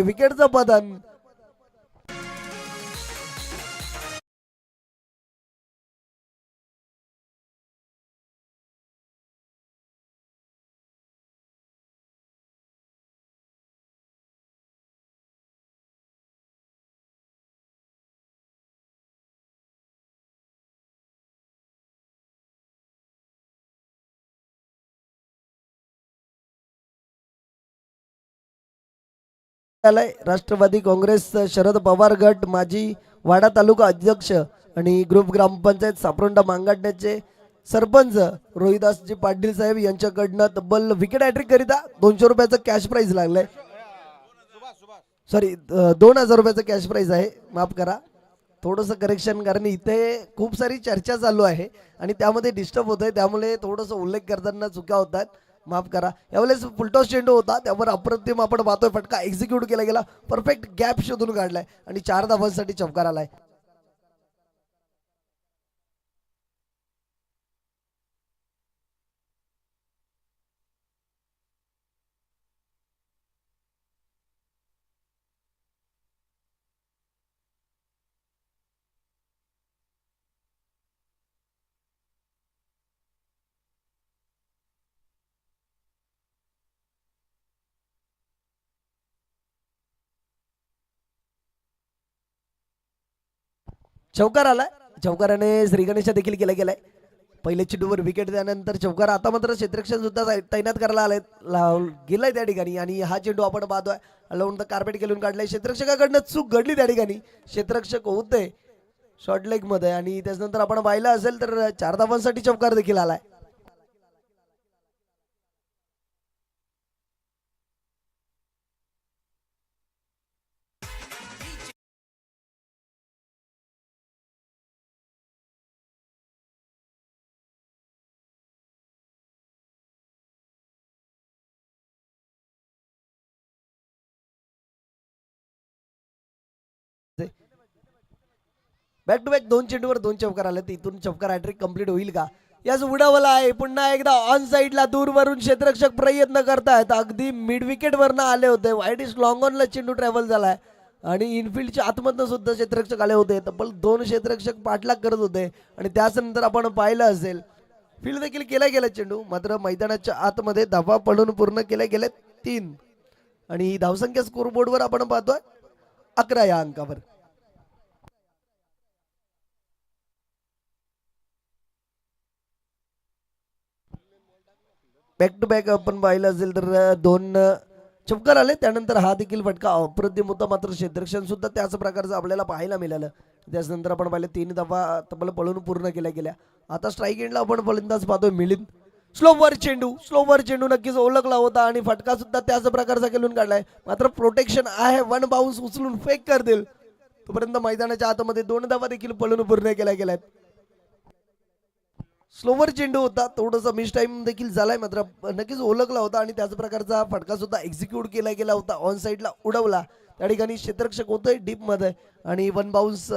विकेटचं पतन. राष्ट्रवादी काँग्रेस शरद पवार गट माजी वाडा तालुका अध्यक्ष आणि ग्रुप ग्रामपंचायत सापरोंडा मांगाडण्याचे सरपंच रोहिदासजी पाटील साहेब यांच्याकडनं तब्बल विकेट हॅट्रिक करिता 200 रुपयाचं कॅश प्राइज लागलंय. सॉरी 2000 रुपयाचं कॅश प्राइज आहे. माफ करा, थोडंसं करेक्शन, कारण इथे खूप सारी चर्चा चालू आहे आणि त्यामध्ये डिस्टर्ब होत आहे, त्यामुळे थोडंसं उल्लेख करताना चुका होतात. माफ करा. यावेळेस फुलटॉस चेंडू होता, त्यावर अप्रतिम आपण पाहतोय फटका एक्झिक्यूट केला गेला, परफेक्ट गॅप शोधून काढलाय आणि 4 धावांसाठी चौकार आलाय. चौकार आलाय. चौकाराने श्रीगणेश देखील केला गेलाय. पहिले चेंडूवर विकेट त्यानंतर चौकार. आता मात्र क्षेत्ररक्षण सुद्धा तैनात करायला आलाय, गेलाय त्या ठिकाणी आणि हा चेंडू आपण पाहतोय अलाउंड द कार्पेट खेळून काढलाय. क्षेत्ररक्षकाकडनं चूक घडली त्या ठिकाणी, क्षेत्ररक्षक होते शॉर्ट लेग मध्ये आणि त्याच्यानंतर आपण पाहिलं असेल तर 4 धावांसाठी चौकार देखील आलाय. बॅक टू बॅक 2 चेंडूवर 2 चौकार आले. इथून चौकार हॅट्रिक कंप्लीट होईल का? याच उडावला आहे. पुन्हा एकदा ऑन साइडला दूरवरून क्षेत्ररक्षक प्रयत्न करतायत. अगदी मिड विकेट वरनं आले होते. वाईट इज लॉंग ऑनला चेंडू ट्रॅव्हल झालाय आणि इनफिल्डच्या आतमधनं सुद्धा क्षेत्ररक्षक आले होते. तब्बल 2 क्षेत्ररक्षक पाठलाग करत होते आणि त्यानंतर आपण पाहिलं असेल फील्ड देखील केला गेला चेंडू, मात्र मैदानाच्या आतमध्ये धावा पडून पूर्ण केल्या गेल्या 3 आणि धावसंख्या स्कोर बोर्डवर आपण पाहतोय 11 या अंकावर. बॅक टू बॅक आपण पाहिलं असेल तर 2 चौकार आले. त्यानंतर हा देखील फटका अप्रतिम होता, मात्र क्षेत्ररक्षण सुद्धा त्याच प्रकारचं आपल्याला पाहायला मिळालं. त्याच्यानंतर आपण पाहिलं 3 धावा तब्बल पळून पूर्ण केल्या गेल्या. आता स्ट्राईक एंडला आपण फलंदाज पाहतोय मिलिंद. स्लोवर चेंडू नक्कीच ओळखला होता आणि फटका सुद्धा त्याच प्रकारचा खेळून काढलाय, मात्र प्रोटेक्शन आहे. 1 बाउन्स उचलून फेक करतील तोपर्यंत मैदानाच्या आतमध्ये 2 धावा देखील पळून पूर्ण केल्या गेल्यात. स्लोवर चेंडू होता, थोडासा मिस टाइम देखील झालाय, मात्र नक्कीच ओळखला होता आणि त्याच प्रकारचा फटका सुद्धा एक्झिक्यूट केला गेला होता. ऑन साइडला उडवला, त्या ठिकाणी क्षेत्ररक्षक होतोय डीप मध्ये आणि 1 बाउन्स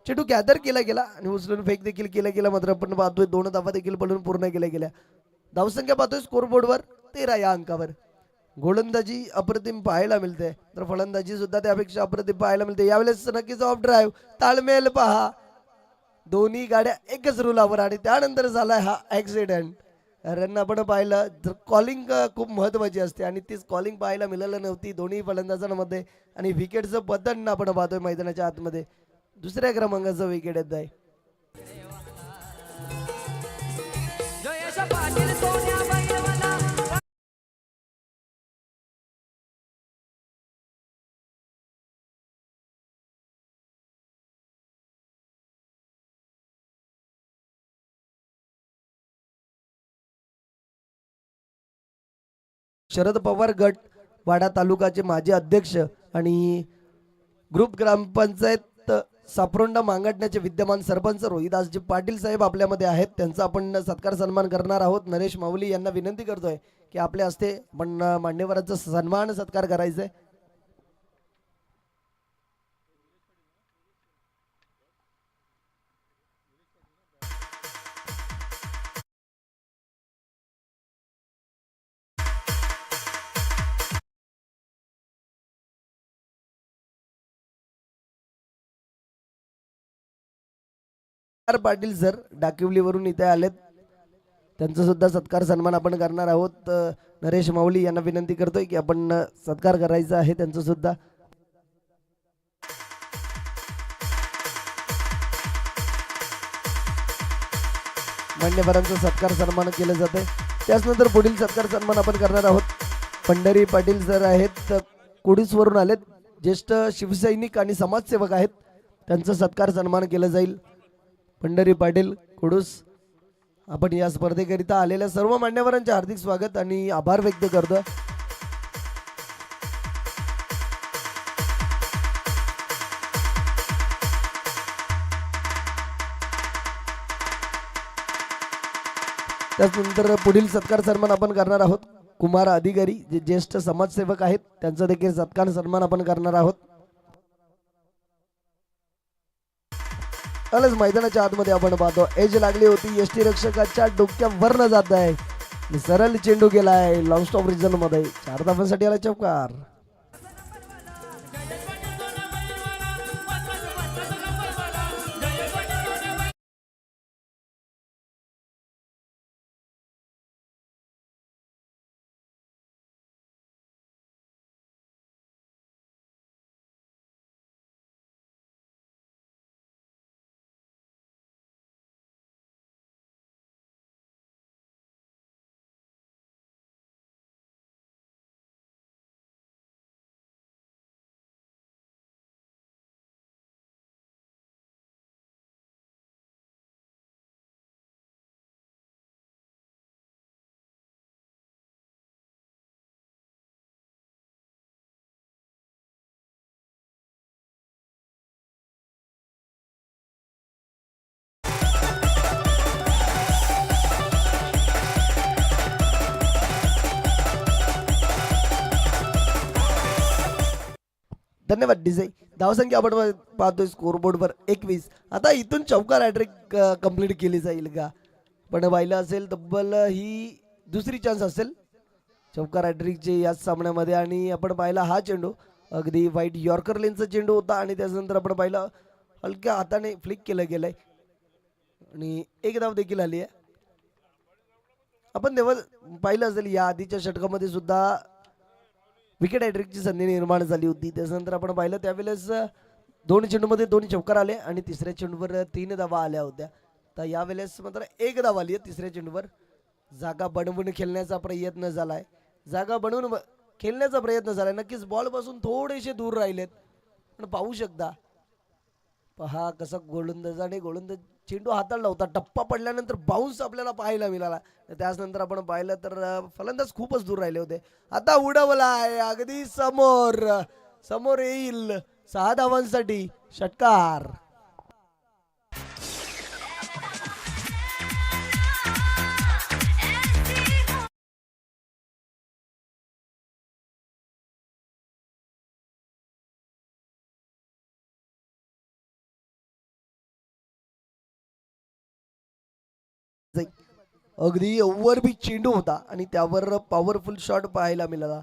चेंडू गॅदर केला गेला आणि उचलून फेक देखील केला गेला, मात्र आपण पाहतोय 2 धावा देखील पळून पूर्ण केल्या गेल्या. धावसंख्या पाहतोय स्कोर बोर्डवर 13 या अंकावर. गोलंदाजी अप्रतिम पाहायला मिळते, तर फलंदाजी सुद्धा त्यापेक्षा अप्रतिम पाहायला मिळते. यावेळेस नक्कीच ऑफ ड्राईव्ह, ताळमेल पहा, दोन्ही गाड्या एकच रुलावर आणि त्यानंतर झालाय हा ऍक्सिडेंट. रन आपण पाहिलं तर कॉलिंग खूप महत्वाची असते आणि तीच कॉलिंग पाहायला मिळालं नव्हती दोन्ही फलंदाजांमध्ये आणि विकेटचं बदन आपण पाहतोय मैदानाच्या आतमध्ये. दुसऱ्या क्रमांकाचं विकेट येत आहे. शरद पवार गट वाडा तालुकाचे माजी अध्यक्ष आणि ग्रुप ग्रामपंचायत सापरोंडा मांगडण्याचे विद्यमान सरपंच रोहिदासजी पाटील साहेब आपल्यामध्ये आहेत. त्यांचा आपण सत्कार सन्मान करणार आहोत. नरेश माऊली यांना विनंती करतोय की आपल्या हस्ते आपण मान्यवरांचा सन्मान सत्कार करायचा. पाटील सर डाकिवलीवरून इथे आलेत, त्यांचा सुद्धा सत्कार सन्मान आपण करणार आहोत. नरेश माऊली यांना विनंती करतोय की आपण सत्कार करायचा आहे त्यांचा सुद्धा. मान्यवरांचा सत्कार सन्मान केले जाते. त्याचनंतर पुढील सत्कार सन्मान आपण करणार आहोत. पंढरी पाटील सर आहेत, कुडीसवरून आलेत, ज्येष्ठ शिवसैनिक आणि समाजसेवक आहेत, त्यांचा सत्कार सन्मान केला जाईल. पंढरी पाटील कुडूस, आपण या स्पर्धेकरिता आलेल्या सर्व मान्यवरांचे हार्दिक स्वागत आणि आभार व्यक्त करतो. त्यानंतर पुढील सत्कार सन्मान आपण करणार आहोत. कुमार अधिकारी जे ज्येष्ठ समाजसेवक आहेत, त्यांचा देखील सत्कार सन्मान आपण करणार आहोत. आलंच मैदानाच्या आतमध्ये आपण पाहतो एज लागली होती, एसटी रक्षकाच्या डोक्यावर जात आहे, सरळ चेंडू गेलाय लॉंग स्टॉप रिजन मध्ये, 4 धावांसाठी आला चौकार. धन्यवाद डीजे. धावसंख्या आपण पाहतोय स्कोरबोर्डवर 21. आता इथून चौकार हॅट्रिक कंप्लीट केली जाईल का? पण पाहिलं असेल तब्बल ही दुसरी चान्स असेल चौकार हॅट्रिकचे याच सामन्यामध्ये. आणि आपण पाहिला हा चेंडू अगदी वाईट यॉर्कर लेनचा चेंडू होता आणि त्याच्यानंतर आपण पाहिलं हलक्या हाताने फ्लिक केलं गेलंय आणि एक धाव देखील आली आहे. आपण तेव्हा पाहिलं असेल या आधीच्या षटकामध्ये सुद्धा विकेट हॅट्रिकची संधी निर्माण झाली होती. त्याच्यानंतर आपण पाहिलं त्यावेळेस 2 चेंडूमध्ये 2 चौकार आले आणि तिसऱ्या चेंडूवर 3 धावा आल्या होत्या. तर यावेळेस मात्र 1 धाव आली आहे तिसऱ्या चेंडूवर. जागा बनवून खेळण्याचा प्रयत्न झालाय, जागा बनवून खेळण्याचा प्रयत्न झालाय. नक्कीच बॉल पासून थोडेसे दूर राहिलेत, पण पाहू शकता पहा कसा गोलंदाजाने गोलंदाज चेंडू हाताळला होता. टप्पा पडल्यानंतर बाउन्स आपल्याला पाहायला मिळाला. त्याचनंतर आपण पाहिलं तर फलंदाज खूपच दूर राहिले होते. आता उडवलाय अगदी समोर, समोर येईल 6 धावांसाठी षटकार. अगदी ओव्हर बी चेंडू होता आणि त्यावर पॉवरफुल शॉट पाहायला मिळाला.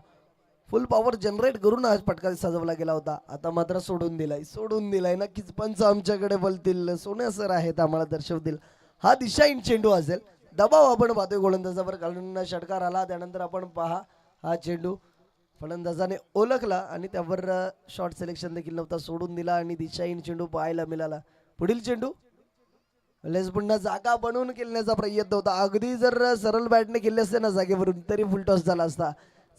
फुल पॉवर जनरेट करून आज फटका सजवला गेला होता. आता मात्र सोडून दिलाय. नक्कीच पंच आमच्याकडे बोलतील, सोन्या सर आहेत आम्हाला दर्शवतील. हा दिशाहीन चेंडू असेल. दबाव आपण पाहतोय गोलंदाजावर, कारण षटकार आला त्यानंतर आपण पहा हा चेंडू फलंदाजाने ओळखला आणि त्यावर शॉट सिलेक्शन देखील नव्हता, सोडून दिला आणि दिशाहीन चेंडू पाहायला मिळाला. पुढील चेंडू लेस पुन्हा जागा बनवून खेळण्याचा प्रयत्न होता. अगदी जर सरळ बॅटने खेळले असते ना जागेवरून तरी फुल टॉस झाला असता.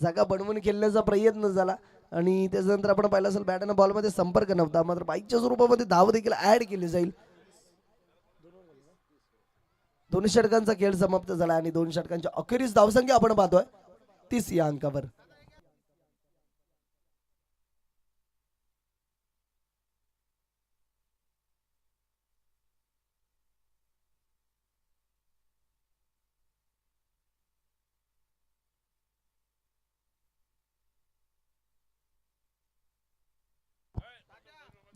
जागा बनवून खेळण्याचा प्रयत्न झाला आणि त्याच्यानंतर आपण पाहिलं असेल बॅटनं बॉलमध्ये संपर्क नव्हता, मात्र बाईकच्या स्वरूपामध्ये धाव देखील ऍड केली जाईल. 2 षटकांचा खेळ समाप्त झाला आणि 2 षटकांच्या अखेरीस धावसंख्या आपण पाहतोय 30 या अंकावर.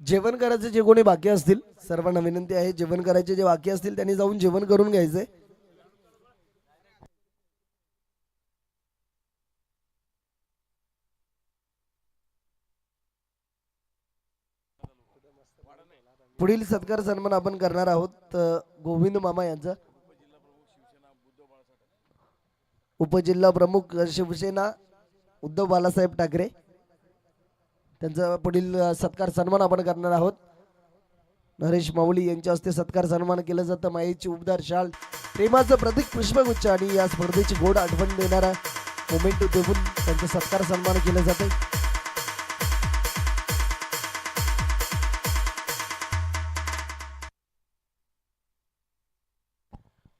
जेवण करायचे जे कोणी बाकी असतील सर्वांना विनंती आहे, जेवण करायचे जे बाकी असतील त्यांनी जाऊन जेवण करून घ्यायचंय. पुढील सत्कार सन्मान आपण करणार आहोत गोविंद मामा यांचा. उपजिल्हा प्रमुख शिवसेना उद्धव बाळासाहेब ठाकरे त्यांचा पुढील सत्कार सन्मान आपण करणार आहोत. नरेश माऊली यांच्या हस्ते सत्कार सन्मान केलं जातं. मायेची उबदार शाल, प्रेमाचं प्रतीक पुष्पगुच्छ आणि या स्पर्धेची गोड आठवण देणारा मोमेंट देऊन त्यांचा सत्कार सन्मान केलं जाते.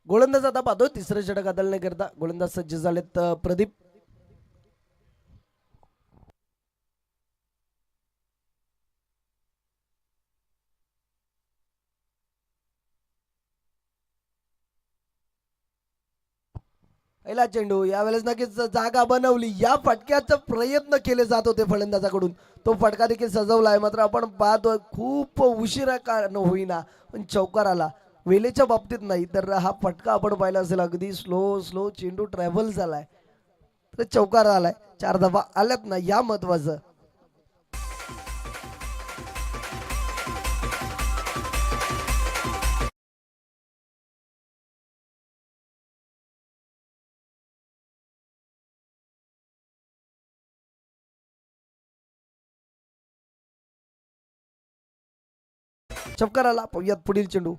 गोलंदाज आता पाहतो तिसरं षटक करता गोलंदाज सज्ज झालेत. प्रदीप पहिला चेंडू यावेळेस नक्कीच जागा बनवली. या फटक्याचा प्रयत्न केले जात होते फलंदाजाकडून, तो फटका देखील सजवला आहे. मात्र आपण पाहतोय खूप उशिरा का न होईना पण चौकार आला. वेळेच्या बाबतीत नाही तर हा फटका आपण पाहिला असेल, अगदी स्लो चेंडू ट्रॅव्हल झालाय तर चौकार आलाय. 4 धावा आल्यात ना, या महत्वाचं. चौकार आला. पाहूयात पुढील चेंडू.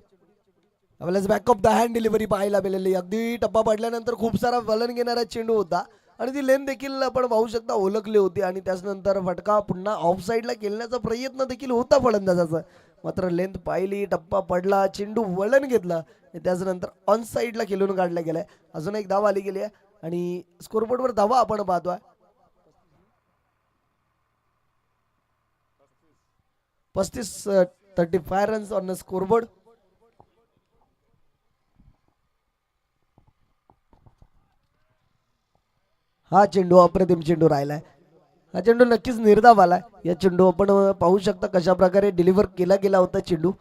आपल्याला back of the hand delivery पाहायला मिळाली. अगदी टप्पा पडल्यानंतर खूप सारा वलन घेणारा चेंडू होता आणि ती लेन देखील आपण पाहू शकता ओळखली होती आणि त्याच्यानंतर फटका पुन्हा ऑफ साईडला खेळण्याचा प्रयत्न देखील होता फलंदाजाचा. मात्र लेंथ पाहिली, टप्पा पडला, चेंडू वलन घेतला आणि त्याच्यानंतर ऑन साईडला खेळून काढला गेलाय. अजून एक धाव आली गेली आहे आणि स्कोरबोर्डवर धावा आपण पाहतोय 35 रन्स ऑन स्कोरबोर्ड. हा चेंडू अप्रतिम चेंडू राहिलाय. हा चेंडू नक्कीच निर्धाव आलाय. या चेंडू आपण पाहू शकता कशा प्रकारे डिलिव्हर केला गेला होता चेंडू.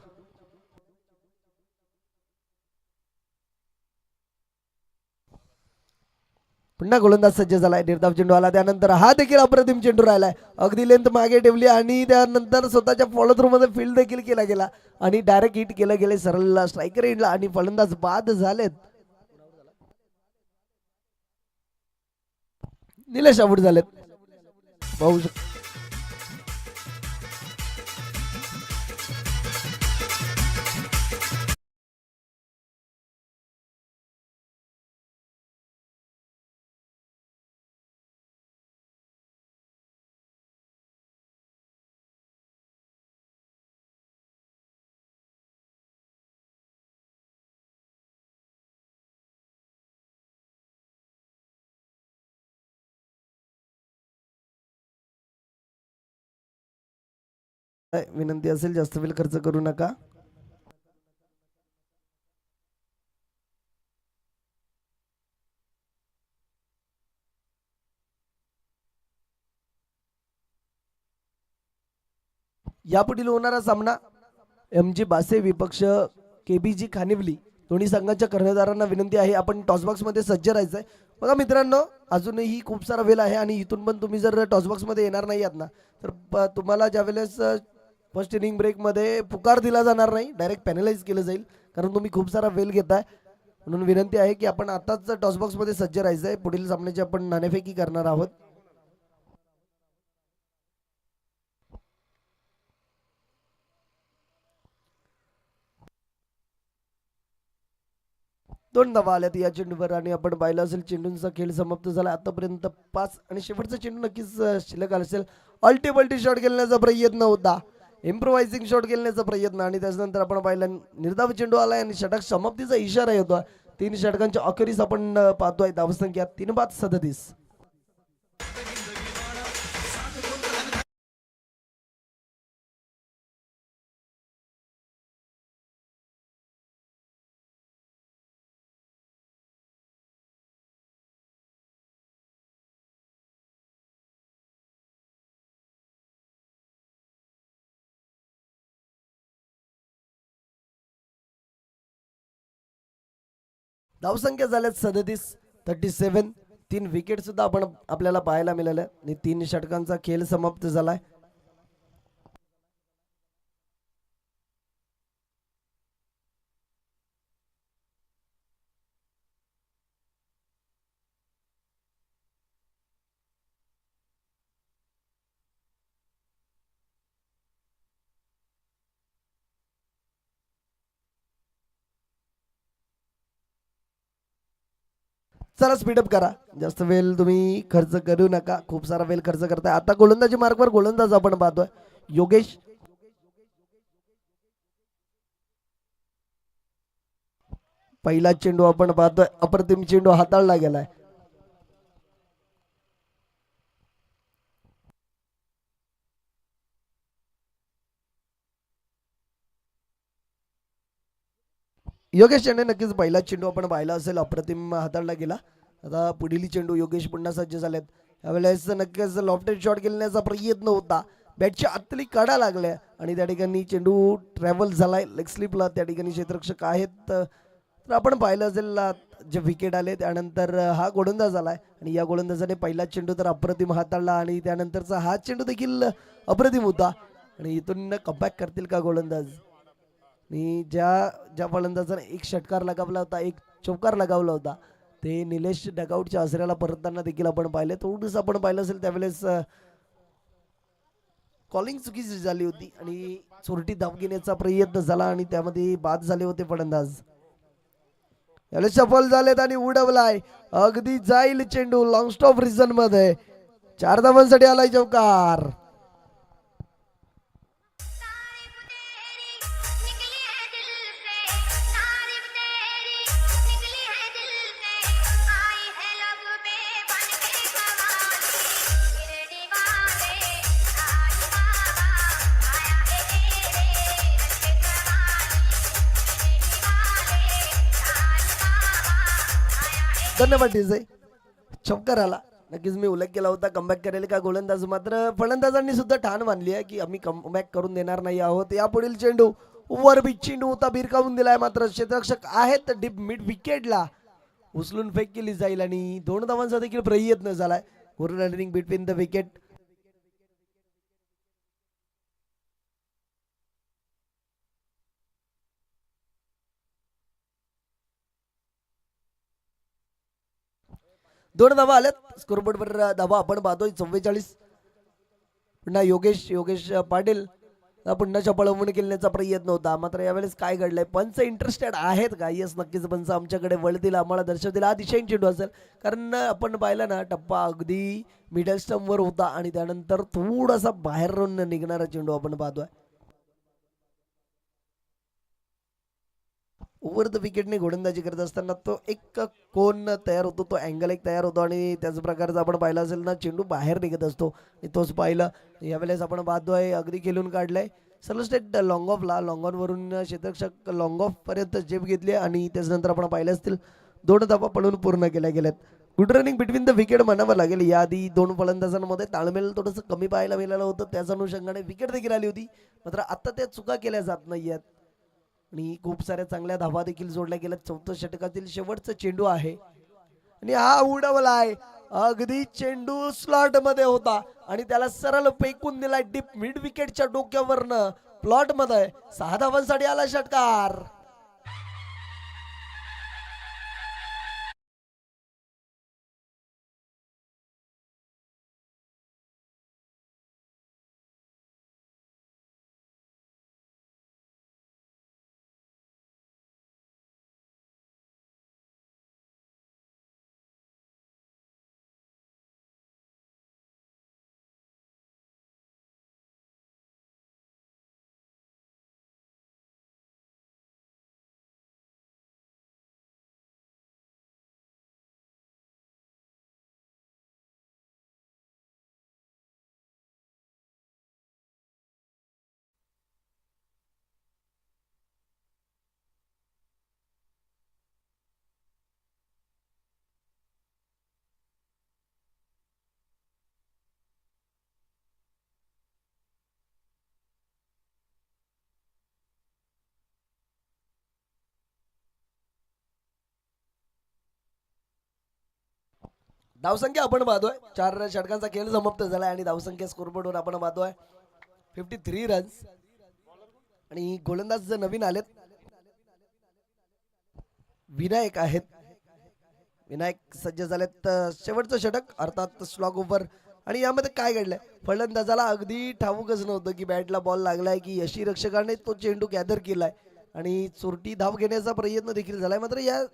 पुन्हा गोलंदाज सज्ज झालाय. निर्धाव चेंडू आला. त्यानंतर हा देखील अप्रतिम चेंडू राहिलाय. अगदी लेंथ मागे ठेवली आणि त्यानंतर स्वतःच्या फॉलो थ्रू मध्ये फील्ड देखील केला गेला आणि डायरेक्ट हिट केलं गेले सरळ स्ट्रायकर एंडला आणि फलंदाज बाद झालेत. निलेश आऊट झालेत. पाहू शकतो विनंती असेल जास्त वेळ खर्च करू नका. यापुढील होणारा सामना MG बासे विपक्ष KBG खानिवली. दोन्ही संघाच्या कर्णधारांना विनंती आहे आपण टॉसबॉक्स मध्ये सज्ज राहायचंय. बघा मित्रांनो, अजूनही खूप सारा वेळ आहे आणि इथून पण तुम्ही जर टॉसबॉक्स मध्ये येणार नाही आहात ना तर तुम्हाला ज्या वेळेस फर्स्ट इनिंग ब्रेक मध्ये पुकार दिला जाणार नाही, डायरेक्ट पॅनलाइज केलं जाईल कारण तुम्ही खूप सारा वेळ घेताय. म्हणून विनंती आहे की आपण आताच टॉसबॉक्स मध्ये सज्ज राहायचंय. पुढील सामन्याची आपण नाणेफेकी करणार आहोत. दोन धावा आल्यात या चेंडूवर आणि आपण पाहिलं असेल चेंडूंचा खेळ समाप्त झाला. आतापर्यंत 5 आणि शेवटचा चेंडू नक्कीच शिल्लक असेल. अल्टी शॉट खेळण्याचा प्रयत्न होता, इम्प्रोवायझिंग शॉट खेळण्याचा प्रयत्न आणि त्याच्यानंतर आपण पाहिलं निर्धाव चेंडू आलाय आणि षटक समाप्तीचा इशारा येतो. 3 षटकांच्या अखेरीस आपण पाहतोय धावसंख्या 3-5-37. धावसंख्या झाल्यात 37. 3 विकेट सुद्धा आपण आपल्याला पाहायला मिळाल्या आणि 3 षटकांचा खेळ समाप्त झालाय. चला स्पीडअप करा, जास्त वेळ तुम्ही खर्च करू नका, खूप सारा वेळ खर्च करताय. आता गोलंदाजी मार्कवर गोलंदाज आपण पाहतोय योगेश. पहिला चेंडू आपण पाहतोय, अप्रतिम चेंडू हाताळला गेलाय. योगेश चेंडू नक्कीच पहिला चेंडू आपण पाहिला असेल, अप्रतिम हाताळला गेला. आता पुढील चेंडू योगेश पुन्हा सज्ज झालेत. यावेळेस नक्कीच लॉफ्टेड शॉट खेळण्याचा प्रयत्न होता, बॅटच्या आतली कडा लागल्या आणि त्या ठिकाणी चेंडू ट्रॅव्हल झालाय लेग स्लिपला. त्या ठिकाणी क्षेत्ररक्षक आहेत, तर आपण पाहिलं असेल जे विकेट आले त्यानंतर हा गोलंदाज आलाय आणि या गोलंदाजाने पहिला चेंडू तर अप्रतिम हाताळला आणि त्यानंतरचा हा चेंडू देखील अप्रतिम होता. आणि इथून कमबॅक करतील का गोलंदाज? आणि ज्या ज्या फलंदाजाने एक षटकार लगावला होता, एक चौकार लगावला होता, ते निलेश डगआउटच्या आसऱ्याला परतताना देखील आपण पाहिले. थोडंसं आपण पाहिलं असेल त्यावेळेस कॉलिंग चुकीची झाली होती आणि चोरटी धाव घेण्याचा प्रयत्न झाला आणि त्यामध्ये बाद झाले होते फलंदाज. यावेळेस सफल झालेत आणि उडवलाय, अगदी जाईल चेंडू लॉंग स्टॉप रिझन मध्ये. 4 धावांसाठी आलाय चौकार. धन्यवाद डीजे. चौकार आला, नक्कीच मी उल्लेख केला होता कमबॅक करेल का गोलंदाज, मात्र फलंदाजांनी सुद्धा ठाण मानली आहे की आम्ही कमबॅक करून देणार नाही आहोत. यापुढील चेंडू वर बिच चेंडू होता, भिरकावून दिलाय, मात्र क्षेत्ररक्षक आहेत डीप मिड विकेटला, उचलून फेक केली जाईल आणि 2 धावांचा देखील प्रयत्न झालाय. Running between the wicket. दोन धावा आल्यात स्कोरबोर्डवर. धावा आपण पाहतोय 44. पुन्हा योगेश पाटील पुन्हा पळवून खेळण्याचा प्रयत्न होता, मात्र यावेळेस काय घडलंय, पंच इंटरेस्टेड आहेत का? येस, नक्कीच पंच आमच्याकडे वळतील, आम्हाला दर्शवतील. हा दिशाहीन चेंडू असेल, कारण आपण पाहिलं ना टप्पा अगदी मिडल स्टंपवर होता आणि त्यानंतर थोडासा बाहेरून निघणारा चेंडू आपण पाहतोय. ओव्हर द विकेटने गोलंदाजी करत असताना तो एक कोन तयार होतो, तो अँगल एक तयार होतो आणि त्याच प्रकारचा आपण पाहिला असेल ना, चेंडू बाहेर निघत असतो. तोच पाहिलं यावेळेस आपण पाहतोय, अगदी खेळून काढलाय सर्व स्टेट लॉंग ऑफला. लॉंग ऑन वरून क्षेत्ररक्षक लॉंग ऑफ पर्यंत झेप घेतली आणि त्याच्यानंतर आपण पाहिलं असतील 2 धावा पळून पूर्ण केल्या गेल्यात. Good running between the wicket म्हणावं लागेल. याआधी 2 फलंदाजांमध्ये ताळमेळ थोडंसं कमी पाहायला मिळालं होतं, त्याच अनुषंगाने विकेट देखील आली होती, मात्र आता त्या चुका केल्या जात नाहीयेत आणि खूप साऱ्या चांगल्या धावा देखील जोडल्या गेल्या. 4थ्या षटकातील शेवटचा चेंडू आहे आणि हा उडवलाय, अगदी चेंडू स्लॉट मध्ये होता आणि त्याला सरळ फेकून दिलाय डीप मिड विकेटच्या डोक्यावरनं प्लॉट मध्ये. 6 धावांसाठी आला षटकार. धावसंख्या आपण पाहतोय, 4 षटकांचा खेळ समाप्त झालाय आणि धावसंख्या स्कोरबोर्डवर आपण पाहतोय 53 रन्स. आणि गोलंदाज जर नवीन आलेत, विनायक आहेत, विनायक सज्ज झालेत. शेवटचं षटक अर्थात स्लॉग ओव्हर. आणि यामध्ये काय घडलंय, फलंदाजाला अगदी ठाऊकच नव्हतं की बॅटला बॉल लागलाय की यष्टीरक्षकाने तो चेंडू गॅदर केलाय आणि चोरटी धाव घेण्याचा प्रयत्न देखील झालाय, मात्र या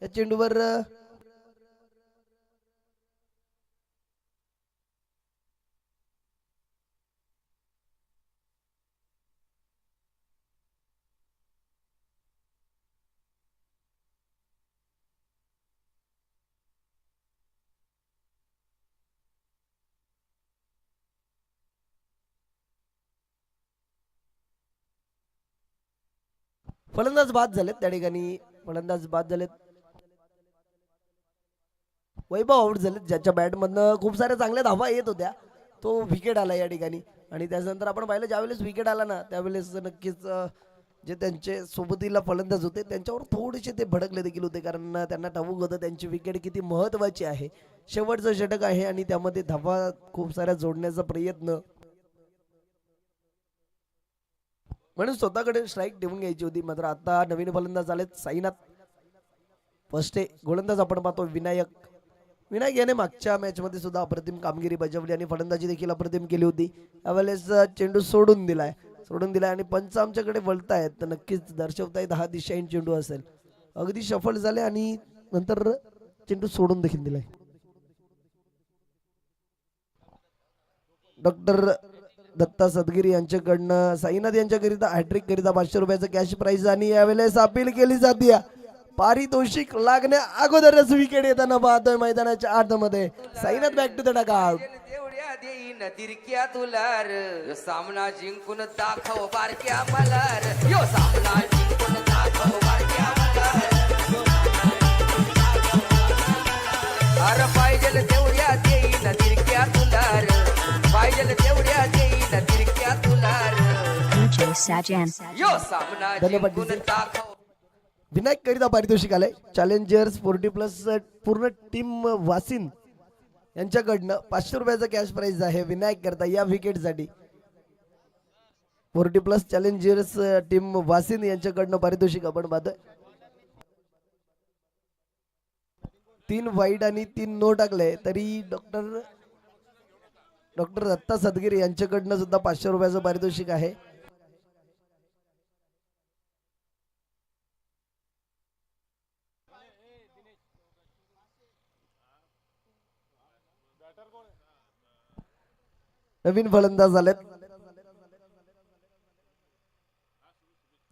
चेंडूवर फलंदाज बाद झालेत त्या ठिकाणी, फलंदाज बाद झालेत. वैभव आउट झालेत, ज्याच्या बॅटमधनं खूप साऱ्या चांगल्या धावा येत होत्या, तो विकेट आला या ठिकाणी. आणि त्याच्यानंतर आपण पाहिलं ज्यावेळेस विकेट आला ना त्यावेळेस नक्कीच जे त्यांचे सोबतीला फलंदाज होते त्यांच्यावर थोडेसे ते भडकले देखील होते, कारण त्यांना ठाऊक होतं त्यांची विकेट किती महत्वाची आहे. शेवटचं षटक आहे आणि त्यामध्ये धावा खूप साऱ्या जोडण्याचा प्रयत्न, म्हणून स्वतःकडे स्ट्राईक ठेवून घ्यायची होती. मात्र आता नवीन फलंदाज आलेत साईनाथ फर्स्ट गोलंदाज आपण पाहतो विनायक याने मागच्या मॅच मध्ये सुद्धा अप्रतिम कामगिरी बजावली आणि फलंदाजी देखील अप्रतिम केली होती. यावेळेस चेंडू सोडून दिलाय आणि पंच आमच्याकडे वळतायत तर नक्कीच दर्शवतायत हा दिशाहीन चेंडू असेल. अगदी सफल झाले आणि नंतर चेंडू सोडून देखील दिलाय. डॉक्टर दत्ता सदगिरी यांच्याकडनं साईनाथ यांच्याकरिता हॅट्रिक करिता 500 रुपयाचं कॅश प्राइज आणि यावेळेस अपील केली जाते. पारितोषिक लागण्या अगोदरच विकेट येताना पाहतोय मैदानाच्या आतमध्ये. Sainath back to the dugout. तेवढ्या देईन तिरक्या तुलार सामना जिंकून दाखव बारक्या मलार यो सामना जिंकून दाखव बारक्या मलार अरे पाहिजे तेवढ्या देईन तिरक्या तुलार पाहिजे तेवढ्या देईन तिरक्या तुलार यो सामना जिंकून दाखव. विनायक करिता पारितोषिक आलंय चॅलेंजर्स 40+ पूर्ण टीम वासिन यांच्याकडनं 500 रुपयाचा कॅश प्राइज आहे विनायक करता या विकेटसाठी. 40+ चॅलेंजर्स टीम वासिन यांच्याकडनं पारितोषिक आपण पाहतोय. 3 वाईड आणि 3 नो टाकले तरी डॉक्टर दत्ता सदगिरी यांच्याकडनं सुद्धा 500 रुपयाचं पारितोषिक आहे. नवीन फलंदाज झालेत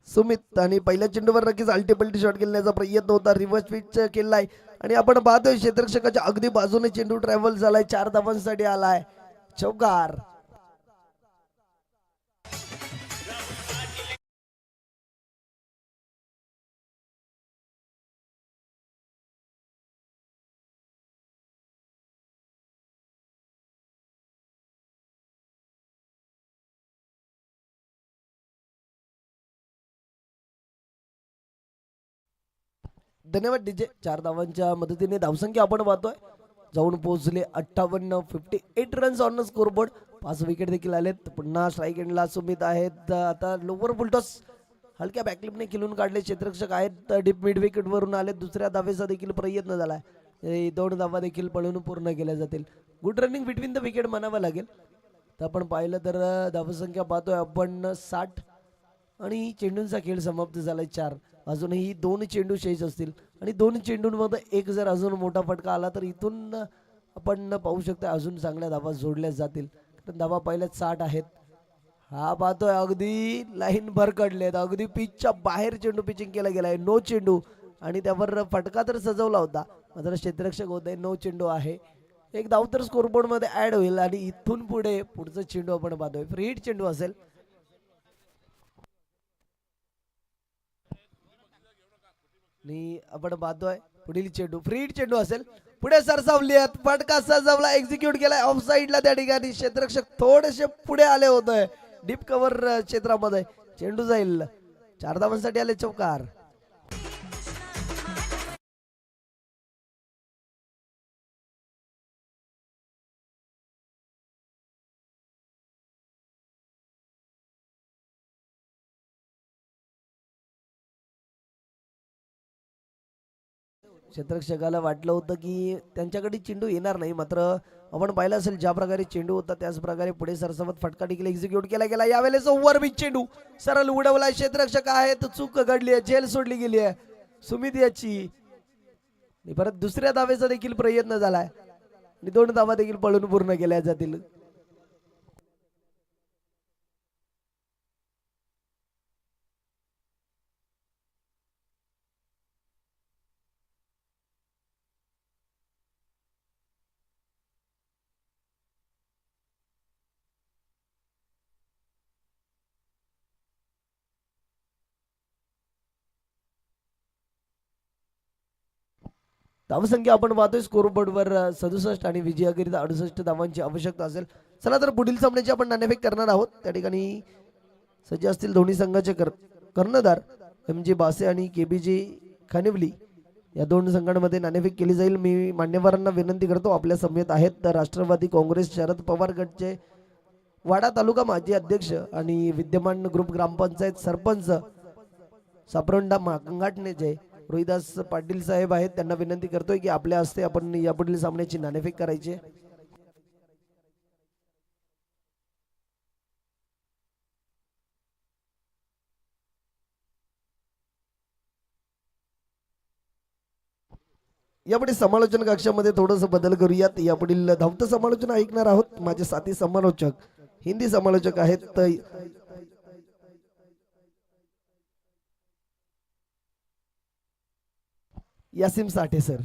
सुमित आणि पहिल्या चेंडूवर नक्कीच अल्टीपल्टी शॉट खेळण्याचा प्रयत्न होता, रिव्हर्स पिच केलाय आणि आपण पाहतोय क्षेत्ररक्षकाच्या अगदी बाजूने चेंडू ट्रॅव्हल झालाय, 4 धावांसाठी आलाय चौकार. धन्यवाद डीजे. 4 धावांच्या मदतीने धावसंख्या आपण पाहतोय जाऊन पोहोचले 58. 58 runs on score board. 5 wicket देखील आलेत. पुन्हा स्ट्राईक एंडला सुमित आहेत. आता लोवर फुलटॉस हलक्या बॅकलिपने खेळून काढले क्षेत्ररक्षक आहेत. डीप मिड विकेट वरून आले. दुसऱ्या धावेचा देखील प्रयत्न झालाय. 2 धावा देखील पळून पूर्ण केल्या जातील. Good running between the wicket म्हणावं लागेल. तर आपण पाहिलं तर धावसंख्या पाहतोय आपण 60 आणि चेंडूंचा खेळ समाप्त झालाय 4. अजूनही 2 चेंडू शेष असतील आणि 2 चेंडूंमध्ये एक जर अजून मोठा फटका आला तर इथून आपण पाहू शकतो अजून चांगल्या धावा जोडल्या जातील. कारण धावा पहिल्याच 60 आहेत. हा पाहतोय अगदी लाईन भर काढलेत, अगदी पिचच्या बाहेर चेंडू पिचिंग केला गेलाय. नो चेंडू आणि त्यावर फटका तर सजवला होता मात्र क्षेत्ररक्षक होते. नो चेंडू आहे. एक धाव तर स्कोरबोर्ड मध्ये ऍड होईल आणि इथून पुढे पुढचा चेंडू आपण पाहतोय फ्री हिट चेंडू असेल. आणि आपण पाहतोय पुढील चेंडू फ्री हिट चेंडू असेल. पुढे सरसावलीत फटका सजवला, एक्झिक्यूट केलाय ऑफ साइडला. त्या ठिकाणी क्षेत्ररक्षक थोडेसे पुढे आले होते डीप कव्हर क्षेत्रामध्ये. चेंडू जाईल. 4 धावांसाठी आले चौकार. क्षेत्ररक्षकाला वाटलं होतं की त्यांच्याकडे चेंडू येणार नाही, मात्र आपण पाहिलं असेल ज्या प्रकारे चेंडू होता त्याच प्रकारे पुढे सरसवत फटका देखील एक्झिक्यूट केला गेला. यावेळेस ओव्हर पिच चेंडू सरळ उडवलाय. क्षेत्ररक्षक आहेत, चूक घडली आहे, झेल सोडली गेली आहे सुमित याची. परत दुसऱ्या धावेचा देखील प्रयत्न झालाय आणि 2 धावा देखील पळून पूर्ण केल्या जातील. धावसंख्या आपण पाहतोय स्कोरबोर्डवर 67 आणि विजयाकरिता 68 धावांची आवश्यकता असेल. चला तर पुढील सामन्याची आपण नाणेफेक करणार आहोत. त्या ठिकाणी सज्ज असतील दोन्ही संघाचे कर्णधार MJ बासे आणि KBJ खानिवली. या दोन संघांमध्ये नाणेफेक केली जाईल. मी मान्यवरांना विनंती करतो, आपल्या समेत आहेत तर राष्ट्रवादी काँग्रेस शरद पवार गटचे वाडा तालुका माजी अध्यक्ष आणि विद्यमान ग्रुप ग्रामपंचायत सरपंच सापरोंडा मांगाटणे जे रोहिदास पाटील साहेब आहेत. त्यांना विनंती करतोय की आपल्या हस्ते आपण यापुढील सामन्याची नाणेफेक करायची आहे. यापुढे समालोचन कक्षामध्ये थोडस बदल करूयात. यापुढील धावतं समालोचन ऐकणार आहोत. माझे साथी समालोचक हिंदी समालोचक आहेत Yasim Sathe sir.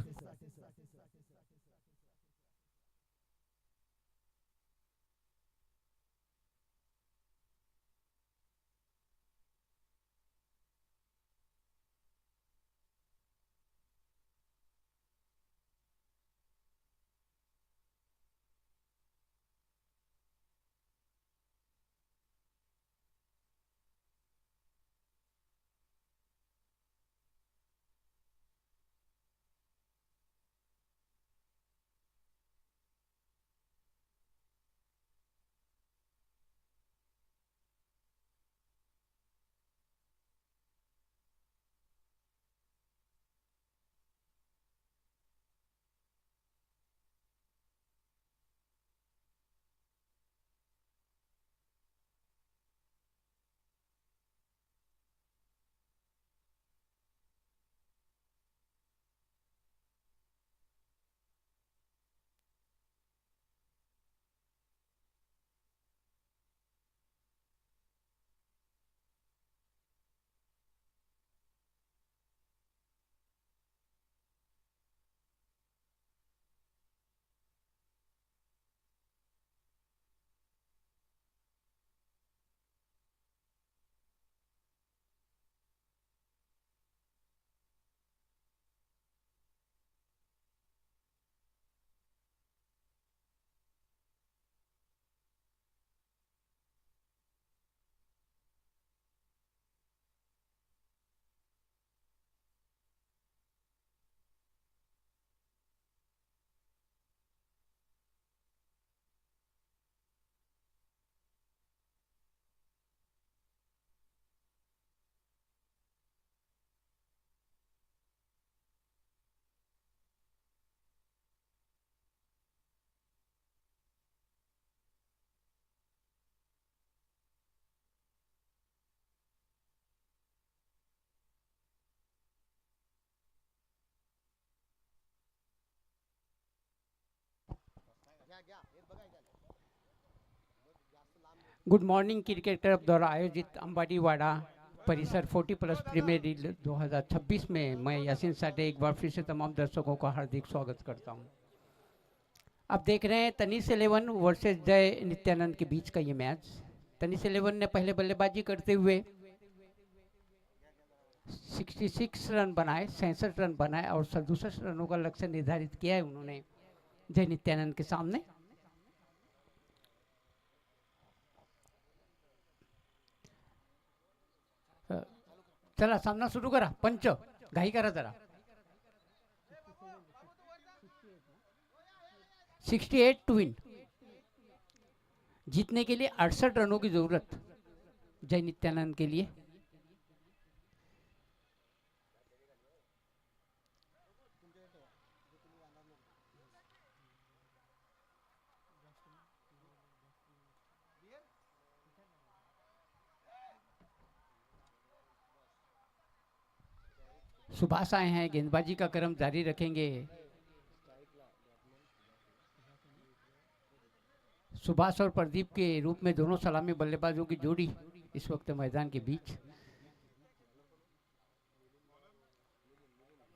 Good morning cricket club द्वारा आयोजित अंबाडीवाड़ा परिसर 40+ प्रीमियर लीग 2026 में मैं यासीन साठे एक बार फिर से तमाम दर्शकों का हार्दिक स्वागत करता हूं। आप देख रहे हैं तनिष 11 वर्सेस जय नित्यानंद के बीच का ये मैच। तनिष 11 ने पहले बल्लेबाजी करते हुए 66 रन बनाए, 67 रन बनाए और 67 रनों का लक्ष्य निर्धारित किया है उन्होंने जय नित्यानंद के सामने। चला सामना सुरू करा, पंच घाई करा जरा। 68 टू विन, जीतने के लिए 68 रनों की जरूरत जय नित्यानंद के लिए। सुभाष आए हैं, गेंदबाजी का क्रम जारी रखेंगे। सुभाष और प्रदीप के रूप में दोनों सलामी बल्लेबाजों की जोड़ी इस वक्त मैदान के बीच,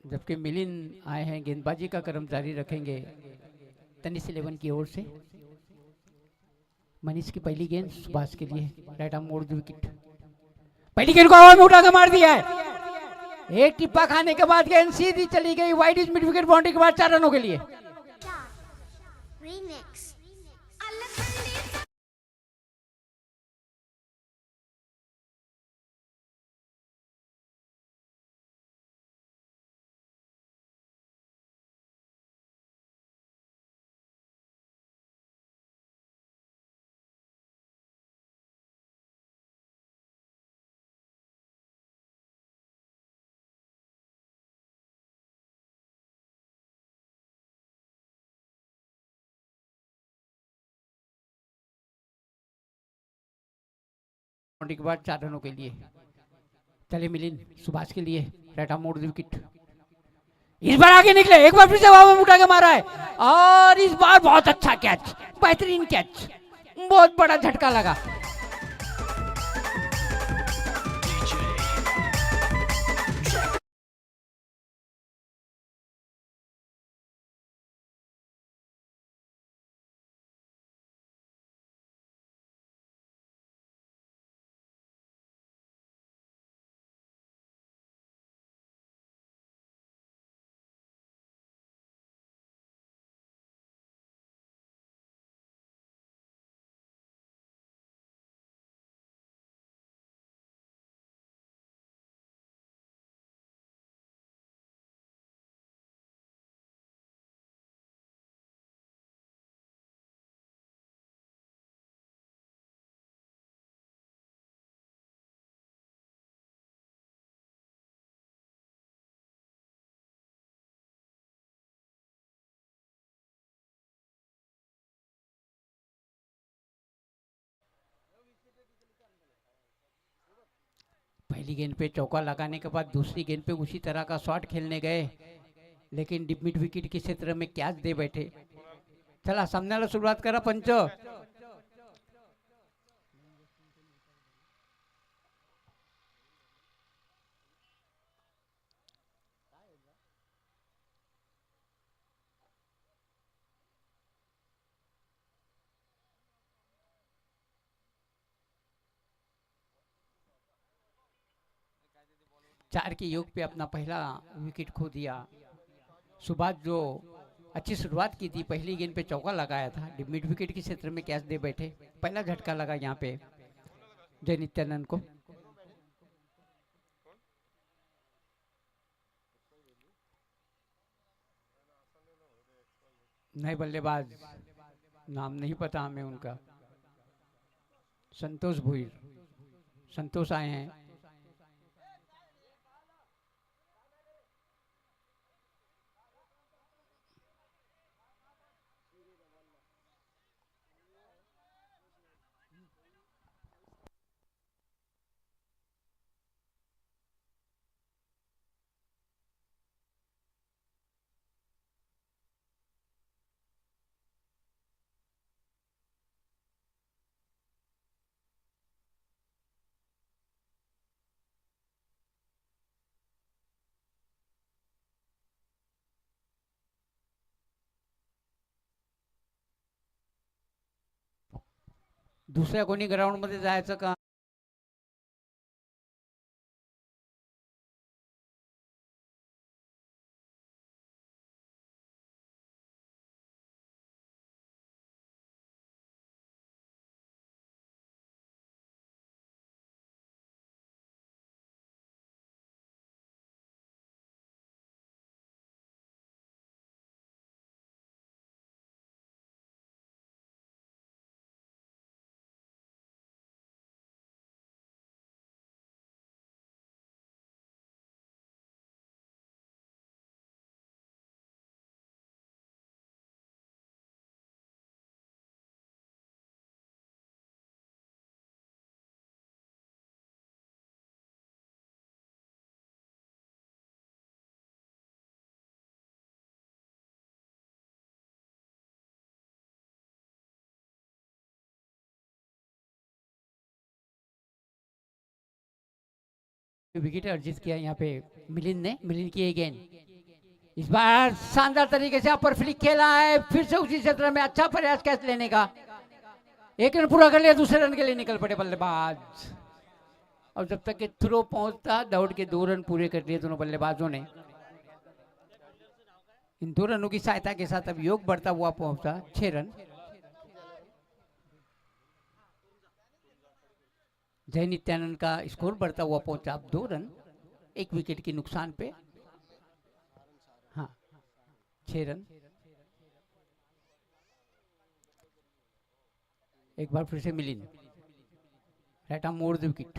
जबकि मिलिंद आए हैं, गेंदबाजी का क्रम जारी रखेंगे तनिष 11 की ओर से। मनीष की पहली गेंद सुभाष के लिए, राइट आर्म मोड़ द विकेट। पहली गेंद को हवा में उठाकर मार दिया है, एक टिप्पा खाने के बाद गेंद सीधी चली गई wide is mid wicket boundary के बाद 4 रनों के लिए। Remix. बाउंड्री के बाद 4 रनों के लिए चले मिलिंद सुभाष के लिए राइट आर्म मोड़ विकेट। इस बार आगे निकले, एक बार फिर से हवा में उठा के मारा है और इस बार बहुत अच्छा कैच, बेहतरीन कैच, बहुत बड़ा झटका लगा। पहली गेंद पे चौका लगाने के बाद दूसरी गेंद पे उसी तरह का शॉट खेलने गए, लेकिन मिड विकेट के क्षेत्र में कैच दे बैठे। चला सामन्याला सुरुवात करा पंच। 4 के योग पे अपना पहला विकेट खो दिया। सुभाष जो अच्छी शुरुआत की थी, पहली गेंद पे चौका लगाया था, मिड विकेट के क्षेत्र में कैच दे बैठे। पहला झटका लगा यहाँ पे जय नित्यानंद को। नए बल्लेबाज, नाम नहीं पता हमें उनका, संतोष भुईर, संतोष आए हैं। दुसऱ्या कोणी ग्राउंड मध्ये जायचं का? विकेट अर्जित किया यहाँ पे मिलिंद ने। मिलिंद की गेंद इस बार शानदार तरीके से अपर फ्लिक खेला है, फिर से उसी क्षेत्र में अच्छा प्रयास कैच लेने का। एक रन पूरा कर लिया, दूसरे रन के लिए निकल पड़े बल्लेबाज। और जब तक कि थ्रो पहुंचता दौड़ के 2 रन पूरे कर लिए दोनों बल्लेबाजों ने। इन 2 रनों की सहायता के साथ अब योग बढ़ता हुआ पहुंचा 6 रन। जय नित्यानंद का स्कोर बढ़ता हुआ पहुंचा अब 2 रन, 1 विकेट के नुकसान पे। हाँ, 6 रन। एक बार फिर से मिलिंद, राइट आर्म मोड़ द विकेट,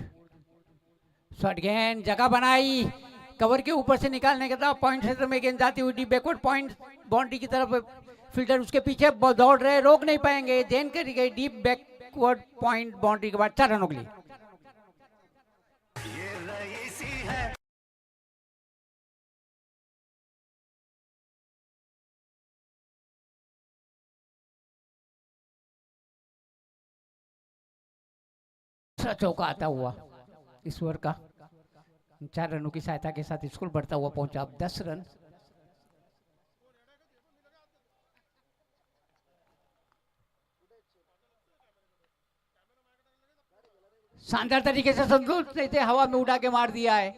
शॉट गेंद, जगह बनाई, कवर के ऊपर से निकालने के बाद पॉइंट क्षेत्र में गेंद जाती हुई डीप बैकवर्ड पॉइंट बाउंड्री की तरफ। फील्डर उसके पीछे दौड़ रहे, रोक नहीं पाएंगे। गेंद करी गई डीप बैकवर्ड पॉइंट बाउंड्री के बाद 4 रनों के लिए। दूसरा चौका आता हुआ इस ओवर का, 4 रनों की सहायता के साथ स्कोर बढ़ता हुआ पहुंचा अब 10 रन। शानदार तरीके से संतोष ने हवा में उड़ा के मार दिया है।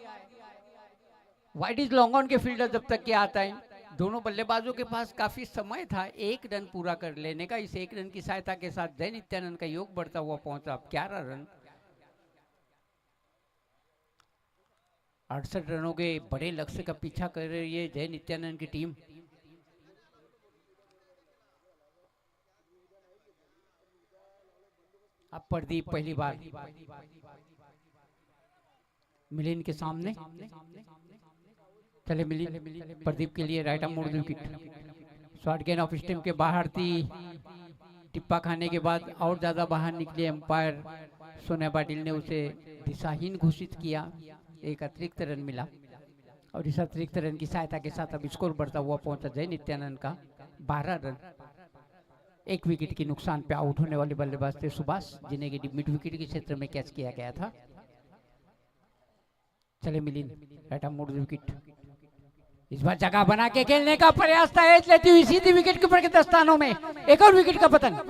Wide is long on K fielder जब तक के आता है। दोनों बल्लेबाजों के पास काफी समय था 1 रन पूरा कर लेने का। इस 1 रन की सहायता के साथ जय नित्यानंद का योग बढ़ता हुआ पहुंचा अब 11 रन। 68 रनों के बड़े लक्ष्य का पीछा कर रही है जय नित्यानंद की टीम। अब प्रदीप पहली बार मिलिंद के सामने, चले मिलिंद, प्रदीप के लिए राइट आर्म मोड़ विकेट। शॉर्ट गेंद ऑफ स्टंप के बाहर थी, टिप्पा खाने के बाद और ज्यादा बाहर निकले अंपायर सोनिया पाटिल ने उसे दिशाहीन घोषित किया। एक अतिरिक्त रन मिला और इस अतिरिक्त रन की सहायता के साथ अब स्कोर बढ़ता हुआ पहुंचा जय नित्यानंद का 12 रन। 1 विकेट के नुकसान पे आउट होने वाले बल्लेबाज थे सुभाष, जिन्हें कि मिड विकेट के क्षेत्र में कैच किया गया था। चले मिलिंद, राइट आर्म मोड़ विकेट। इस बार जगह बना के खेलने का प्रयास था, एज लेती हुई सीधी विकेट के ऊपर के 10 स्थानों में एक और विकेट का पतन।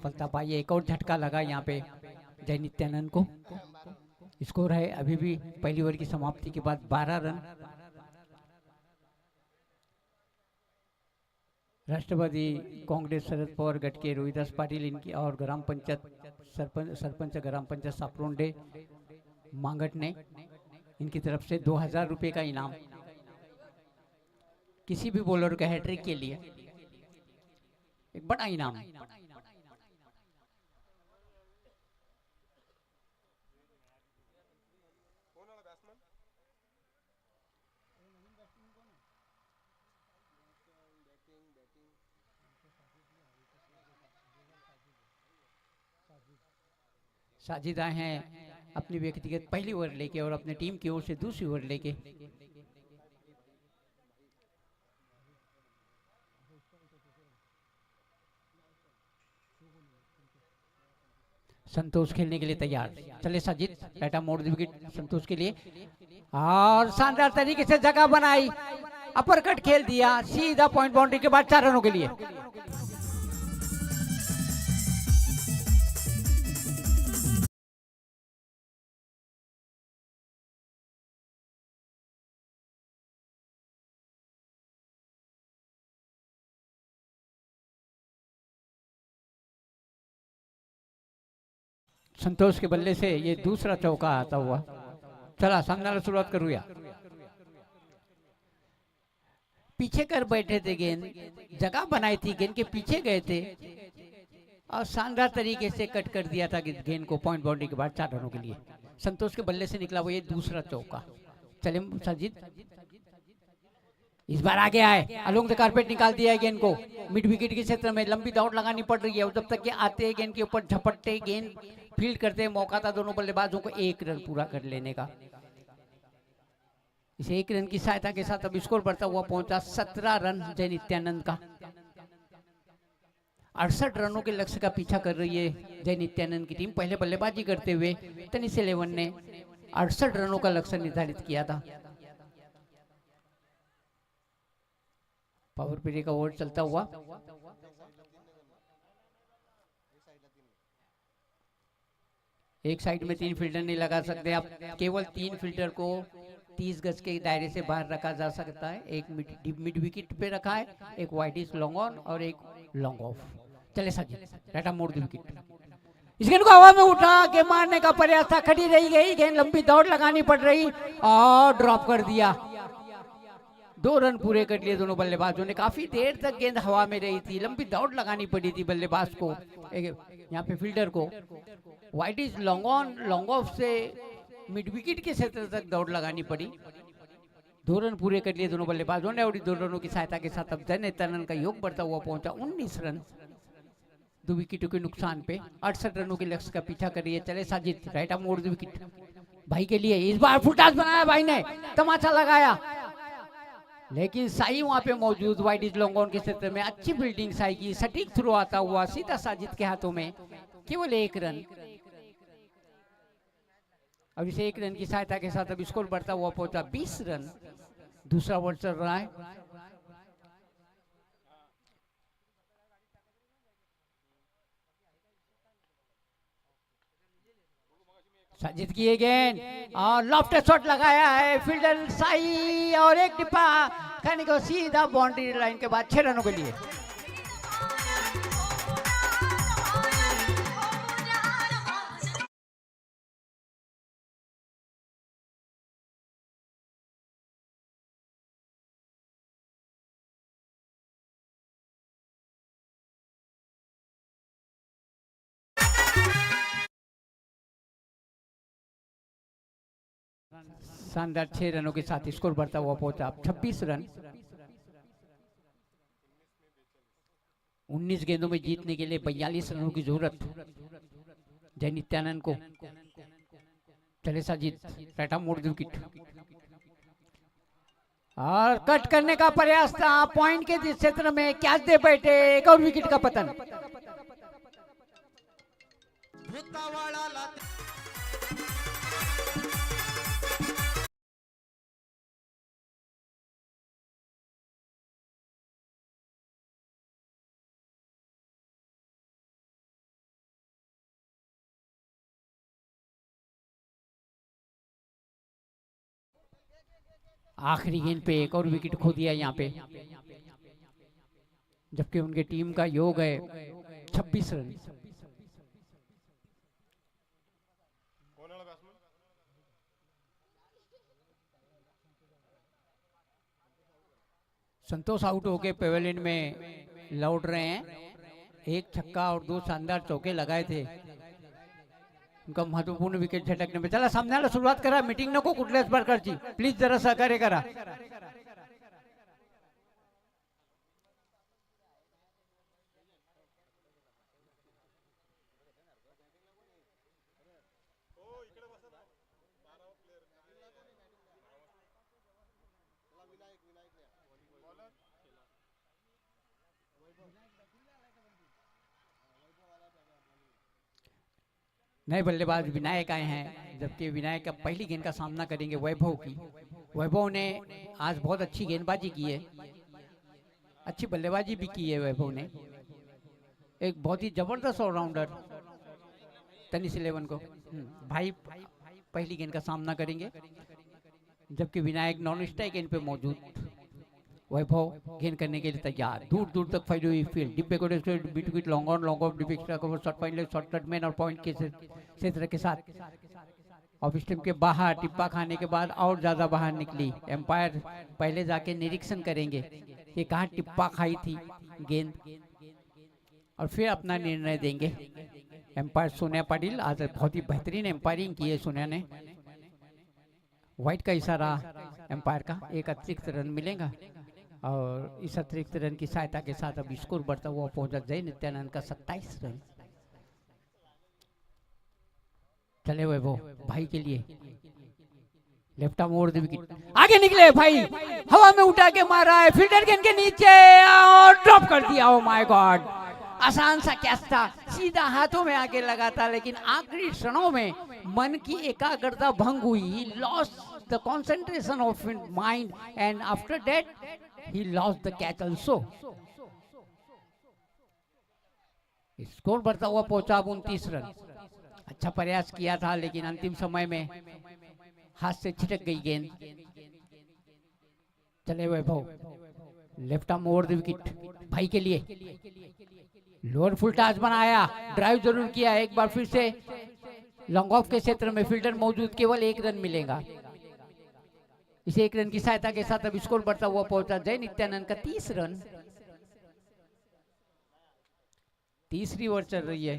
सफलता पाई, एक और झटका लगा यहाँ पे जय नित्यानंद को। स्कोर है अभी भी पहली ओवर की समाप्ति के बाद 12 रन। राष्ट्रवादी कांग्रेस शरद पवार गट के रोहिदास पाटिल इनकी और ग्राम पंचायत सरपंच ग्राम पंचायत सापरोंडे मांगट ने इनकी तरफ से 2000 रुपए का इनाम, किसी भी बॉलर का हैट्रिक के लिए एक बड़ा इनाम। साजिद आए हैं अपनी व्यक्तिगत पहली ओवर लेके और अपने टीम की ओर से दूसरी ओवर लेके। संतोष खेलने के लिए तैयार, चले साजिद, राइट आर्म मोड़ विकेट संतोष के लिए और शानदार तरीके से जगह बनाई, अपर कट खेल दिया, सीधा पॉइंट बाउंड्री के बाद 4 रनों के लिए। संतोष के बल्ले से ये दूसरा चौका आता हुआ। चला सामने शुरुआत करूया, पीछे कर बैठे थे गेंद, जगह बनाई थी, गेंद के पीछे गए थे और शानदार तरीके से कट कर दिया था गेंद को पॉइंट बाउंड्री के बाद 4 रनों के लिए। संतोष के बल्ले से निकला वो ये दूसरा चौका। चले साजिद, इस बार आगे आए, अलोंग द कारपेट निकाल दिया है गेंद को, मिड विकेट के क्षेत्र में लंबी दौड़ लगानी पड़ रही है और जब तक ये आते हैं गेंद के ऊपर झपटते, गेंद फील्ड करते, मौका था दोनों बल्लेबाजों को 1 रन पूरा कर लेने का। इसे 1 रन की सहायता के साथ अब स्कोर बढ़ता हुआ पहुंचा 17 रन जय नित्यानंद का। 68 रनों के लक्ष्य का पीछा कर रही है जय नित्यानंद की टीम। पहले बल्लेबाजी करते हुए टेनिस 11 ने 68 रनों का लक्ष्य निर्धारित किया था। पावर प्ले का ओवर चलता हुआ एक साइड में 3 फील्डर नहीं लगा सकते आप, केवल 3 फील्डर को 30 गज के दायरे से बाहर रखा जा सकता है। एक मिड विकेट पे रखा है, एक वाइडिस लॉन्ग ऑन और एक लॉन्ग ऑफ। चले साजिद, राइट मोड़ दी विकेट। इस गेंद को हवा में उठा के मारने का प्रयास था, खड़ी रही गई गेंद, लंबी दौड़ लगानी पड़ रही और ड्रॉप कर दिया। 2 रन पूरे कर लिए दोनों बल्लेबाजों ने। काफी देर तक गेंद हवा में रही थी, लंबी दौड़ लगानी पड़ी थी बल्लेबाज को, यहाँ पे फील्डर को। Wide is long on long off से मिड विकेट के क्षेत्र तक दौड़ लगानी पड़ी। 2 रन पूरे कर लिए दोनों बल्लेबाजों ने और 2 रनों की सहायता के साथ अब जय नित्यानंद का योग बढ़ता हुआ पहुंचा 19 रन 2 विकेटों के नुकसान पे। 68 रनों के लक्ष्य का पीछा कर रही है। चले साजिद, राइट आर्म मोड़ दी विकेट भाई के लिए। इस बार फुटास बनाया भाई ने, तमाचा लगाया, लेकिन साई वहां पे मौजूद। वाइड इज लॉन्ग ऑन के क्षेत्र में अच्छी फील्डिंग साई की, सटीक थ्रो आता हुआ सीधा साजिद के हाथों में, केवल 1 रन। अब इसे 1 रन की सहायता के साथ अब स्कोर बढ़ता हुआ पहुंचा 20 रन। दूसरा ओवर चल रहा है। साजिद की गेंद और लॉफ्ट शॉट लगाया है फील्डर साई और एक टिप्पा खाने को सीधा बाउंड्री लाइन के बाद 6 रनों के लिए। शानदार 6 रनों के साथ स्कोर बढ़ता हुआ पहुंचा 26 रन। 19 गेंदों में जीतने के लिए 42 रनों की जरूरत जय नित्यानंद को। चले साजिद, राइट आर्म मोड़ दी विकेट और कट करने का प्रयास था पॉइंट के जिस क्षेत्र में, कैच दे बैठे, एक और विकेट का पतन। आखिरी गेंद पे एक और विकेट खो दिया यहाँ पे, जबकि उनके टीम का योग है 26 run. Santosh out okay pavilion में लौट रहे हैं। 1 छक्का और 2 शानदार चौके लगाए थे, उनका महत्वपूर्ण विकेट झटकने में। चला सामने सुरुवात करा, मीटिंग नको कुठल्याच प्रकारची, प्लीज जरा सहकार्य करा। नए बल्लेबाज विनायक आए हैं, जबकि विनायक अब पहली गेंद का सामना करेंगे वैभव की। वैभव ने आज बहुत अच्छी गेंदबाजी की है, अच्छी बल्लेबाजी भी की है वैभव ने। एक बहुत ही जबरदस्त ऑलराउंडर टेनिस 11 को। भाई पहली गेंद का सामना करेंगे, जबकि विनायक नॉन स्ट्राइक गेंद पे मौजूद। वैभव गेंद करने के लिए तैयार, दूर दूर तक फैली हुई फील्ड, डिब्बे को between long on long off deep extra cover short point short cut man और पॉइंट के क्षेत्र के साथ ऑफ स्टंप के बाहर टिप्पा खाने के बाद और ज्यादा बाहर निकली। एम्पायर पहले जाके निरीक्षण करेंगे कि कहाँ टिप्पा खाई थी गेंद और फिर अपना निर्णय देंगे। एम्पायर सोनिया पाटिल, आज बहुत ही बेहतरीन एम्पायरिंग की है सोनिया ने। व्हाइट का इशारा एम्पायर का, एक अतिरिक्त रन मिलेगा और इस अतिरिक्त रन की सहायता के साथ अब स्कोर बढ़ता हुआ पहुंचा जय नित्यानंद का 27 रन। चले वैभव भाई के लिए, left arm over the wicket, आगे निकले भाई, हवा में उठा के मारा है, फील्डर गेंद के नीचे और ड्रॉप कर दिया। ओ माय गॉड, आसान सा कैच था, सीधा हाथों में आके लगा था, लेकिन आखिरी क्षणों में मन की एकाग्रता भंग हुई, loss the concentration of mind end after that he lost the catch also. Score बढ़ता हुआ पहुंचा अब 29 रन। अच्छा प्रयास किया था, लेकिन अंतिम समय में हाथ से छिटक गई गेंद। चले Vaibhav, left arm over the wicket भाई के लिए, लोअर फुल टॉस बनाया, ड्राइव जरूर किया, एक बार फिर से लॉन्ग ऑफ के क्षेत्र में फील्डर मौजूद, केवल 1 रन मिलेगा। इस 1 रन की सहायता के साथ अब स्कोर बढ़ता हुआ पहुंचा जय नित्यानंद का 30 रन। तीसरी ओवर चल रही है।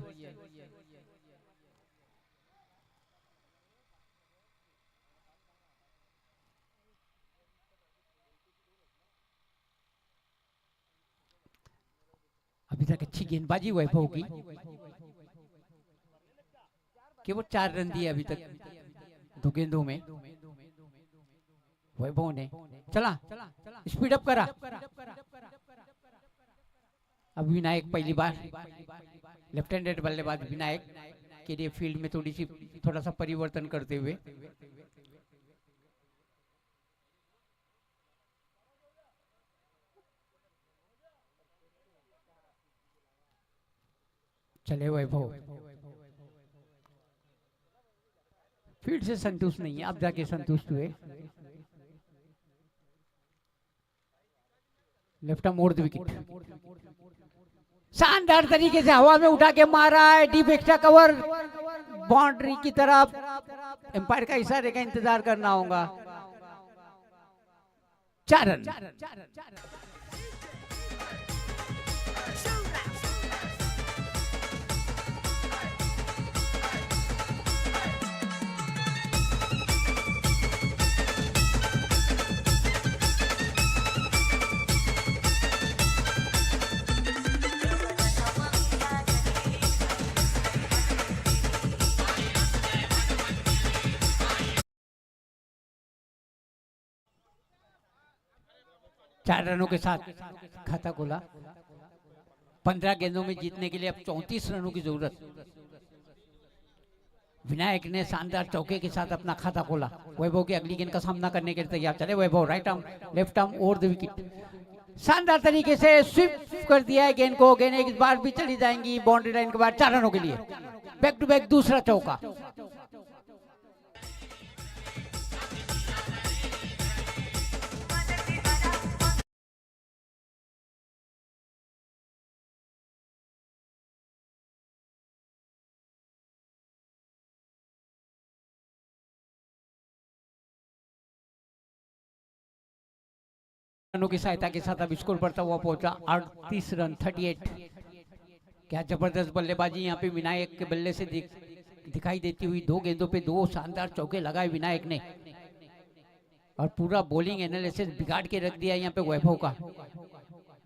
अभी तक अच्छी गेंदबाजी वैभव की, केवल 4 रन दिए अभी तक 2 गेंदों में वैभव ने। चला, स्पीड अप करा। अब विनायक पहली बार, लेफ्ट हैंडेड बल्लेबाज विनायक के लिए फील्ड में थोड़ा सा परिवर्तन करते हुए। चले वैभव, फील्ड से संतुष्ट नहीं है, अब जाके संतुष्ट हुए। Left arm over the wicket, शानदार तरीके से हवा में उठा के मारा है, डीप एक्स्ट्रा कवर, बाउंड्री की तरफ। एम्पायर का इशारे का इंतजार करना होगा। 4 रन। चार रनों के साथ खाता खोला। 15 गेंदों में जीतने के लिए अब 34 रनों की जरूरत। विनायक ने शानदार चौके के साथ अपना खाता खोला। वैभव की अगली गेंद का सामना करने के लिए तैयार। चले Vaibhav, right arm left arm over the wicket, शानदार तरीके से स्वीप कर दिया है गेंद को। गेंद एक बार भी चली जाएंगी बाउंड्री लाइन के बाद। 4 रनों के लिए बैक टू बैक दूसरा चौका। रनों की सहायता के साथ अब स्कोर बढ़ता हुआ पहुंचा 38 रन 38। क्या जबरदस्त बल्लेबाजी यहाँ पे विनायक के बल्ले से दिखाई देती हुई। 2 गेंदों पे 2 शानदार चौके लगाए विनायक ने और पूरा बॉलिंग एनालिसिस बिगाड़ के रख दिया यहाँ पे वैभव का।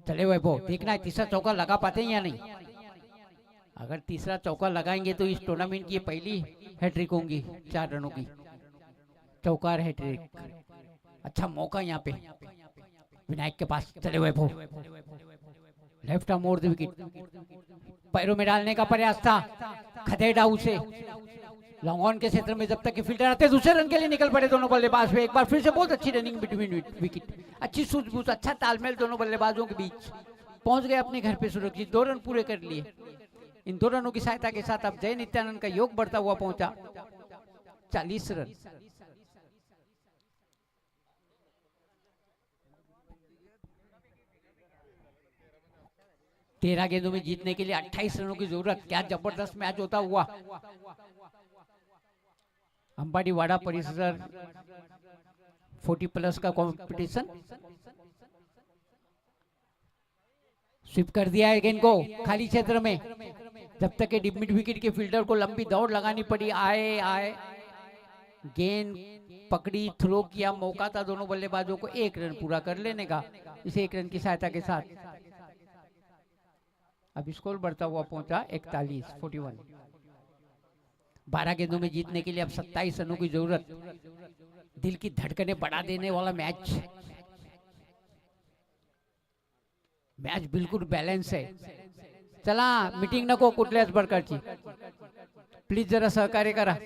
चले वैभव, देखना है तीसरा चौका लगा पाते हैं या नहीं। अगर तीसरा चौका लगाएंगे तो इस टूर्नामेंट की पहली हैट्रिक होंगी 4 रनों की। चौकार हैट्रिक, अच्छा मौका यहाँ पे विनायक के पास। चले Vaibhav, left arm over the wicket, पैरों में डालने का प्रयास था खदेड़ा उसे। लॉन्ग ऑन के क्षेत्र में जब तक कि फील्डर आते दूसरे रन के लिए निकल पड़े दोनों बल्लेबाज। एक बार फिर से बहुत अच्छी रनिंग बिटवीन विकेट, अच्छी सूझबूझ, अच्छा तालमेल दोनों बल्लेबाजों के बीच। पहुंच गए अपने घर पे सुरक्षित, 2 रन पूरे कर लिए। इन 2 रनों की सहायता के साथ अब जय नित्यानंद का योग बढ़ता हुआ पहुंचा 40 रन। तेरह गेंदों में जीतने के लिए 28 रनों की जरूरत। क्या जबरदस्त मैच होता हुआ। अंबाडी वाड़ा परिसर 40+ का कंपटीशन। स्वीप कर दिया है गेंद को खाली क्षेत्र में। जब तक के मिड विकेट के फील्डर को लंबी दौड़ लगानी पड़ी। आए गेंद पकड़ी, थ्रो किया, मौका था दोनों बल्लेबाजों को 1 रन पूरा कर लेने का। इस 1 रन की सहायता के साथ अब स्कोर बढ़ता हुआ पहुंचा 41 41। 12 गेंदों में जीतने के लिए अब 27 रनों की जरूरत। दिल की धड़कनें बढ़ा देने वाला मैच। मैच बिल्कुल बैलेंस है। चला मीटिंग नको कुठल्याच प्रकारची, प्लीज जरा सहकार्य करा।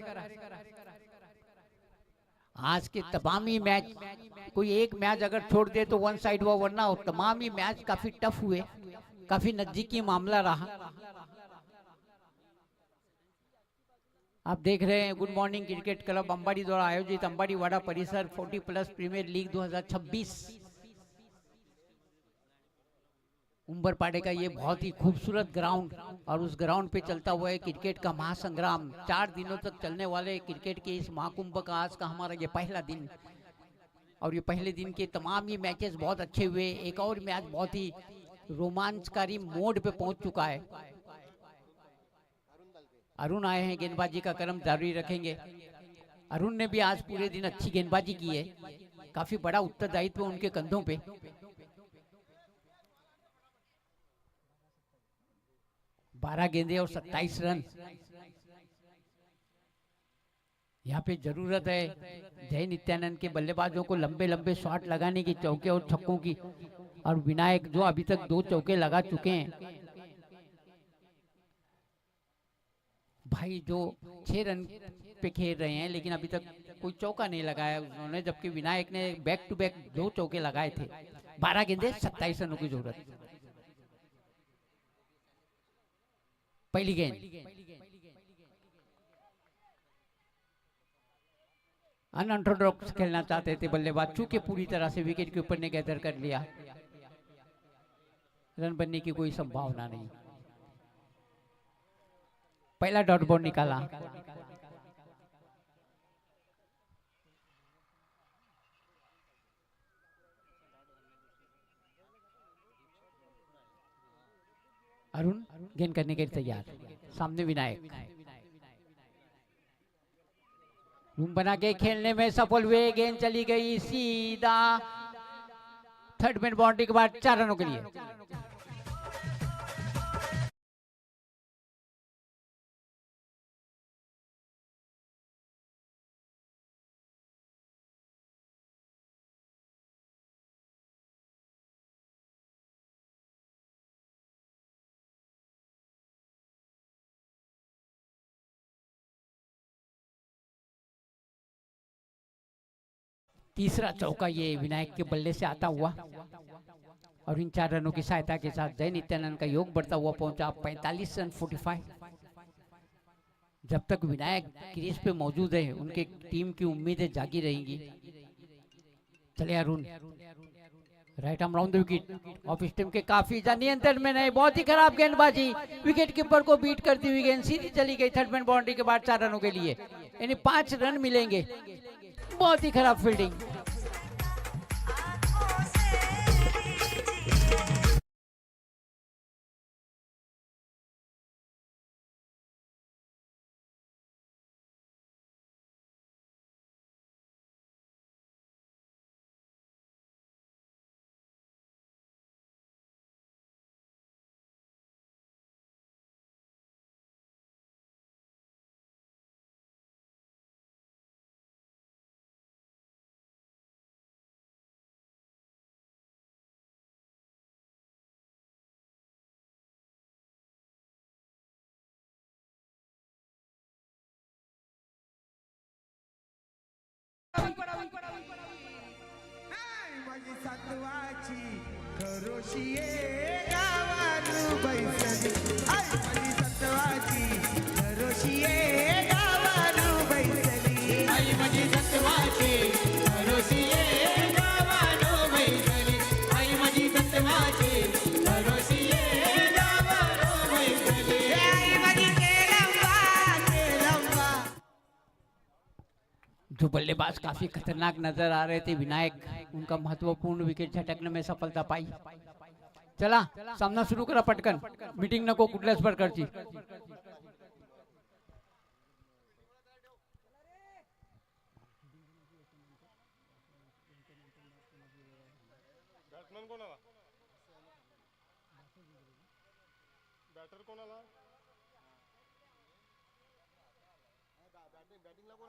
आज के तमाम ही मैच, कोई एक मैच अगर छोड़ दे तो वन साइड हुआ, वरना तमाम ही मैच काफी टफ हुए, काफी नजदीकी मामला रहा। आप देख रहे हैं गुड मॉर्निंग क्रिकेट क्लब अंबाड़ी द्वारा आयोजित अंबाड़ी वाड़ा परिसर 40+ प्रीमियर लीग 2026 उम्बरपाड़े का ये बहुत ही खूबसूरत ग्राउंड, और उस ग्राउंड पे चलता हुआ है क्रिकेट का महासंग्राम। 4 दिनों तक चलने वाले क्रिकेट के इस महाकुंभ का आज का हमारा ये पहला दिन, और ये पहले दिन के तमाम ही मैचेस बहुत अच्छे हुए। एक और मैच बहुत ही रोमांचकारी मोड पे पहुंच चुका है। अरुण आए हैं, गेंदबाजी का क्रम जारी रखेंगे। अरुण ने भी आज पूरे दिन अच्छी गेंदबाजी की है, काफी बड़ा उत्तरदायित्व उनके कंधों पे। बारह गेंदे और 27 रन। यहाँ पे जरूरत है जय नित्यानंद के बल्लेबाजों को लंबे लंबे शॉट लगाने की, चौके और छक्कों की, और विनायक जो अभी तक 2 चौके लगा चुके हैं। भाई जो 6 रन पे खेल रहे हैं, लेकिन अभी तक कोई चौका नहीं लगाया उन्होंने, जबकि विनायक ने बैक टू बैक 2 चौके लगाए थे। 12 गेंदे 27 रनों की जरूरत। पहली गेंद अनऑर्थोडॉक्स खेलना चाहते थे बल्लेबाज, चूंकि पूरी तरह से विकेट के ऊपर ने गैदर कर लिया, रन बनने की कोई संभावना नहीं। पहला डॉट बॉल निकाला। अरुण गेंद करने के लिए तैयार, सामने विनायक रूम बना के खेलने में सफल हुए। गेंद चली गई सीधा थर्ड मैन बाउंड्री के बाद 4 रनों के लिए। तीसरा चौका ये विनायक के बल्ले से आता हुआ, और इन 4 रनों की सहायता के साथ जय नित्यानंद का योग बढ़ता हुआ पहुंचा 45 रन 45। जब तक विनायक क्रीज पे मौजूद है, उनके टीम की उम्मीदें जागी रहेंगी। चले Arun, right arm round the wicket, off stump के काफी नियंत्रण में नहीं, बहुत ही खराब गेंदबाजी, विकेट कीपर को बीट करती हुई गेंद सीधी चली गई थर्ड मैन बाउंड्री के बाद 4 रनों के लिए, यानी 5 रन मिलेंगे। बहुत ही खराब फील्डिंग। माझी सत्वाची खरोशिये गावारू बैसली, माझी सत्वाची खरोशिये गावारू बैसली, माझी सत्वाची खरोशिये गावारू बैसली, माझी सत्वाची खरोशिये गावारू बैसली, माझी केलंबा केलंबा। जो बल्लेबाज काफी खतरनाक नजर आ रहे थे विनायक, उनका महत्वपूर्ण विकेट झटकने में सफलता पाई। चला सामना सुरू करा पटकन, मीटिंग नको कुठल्याच प्रकारची। बॅट्समन कोणाला, बॅटर कोणाला,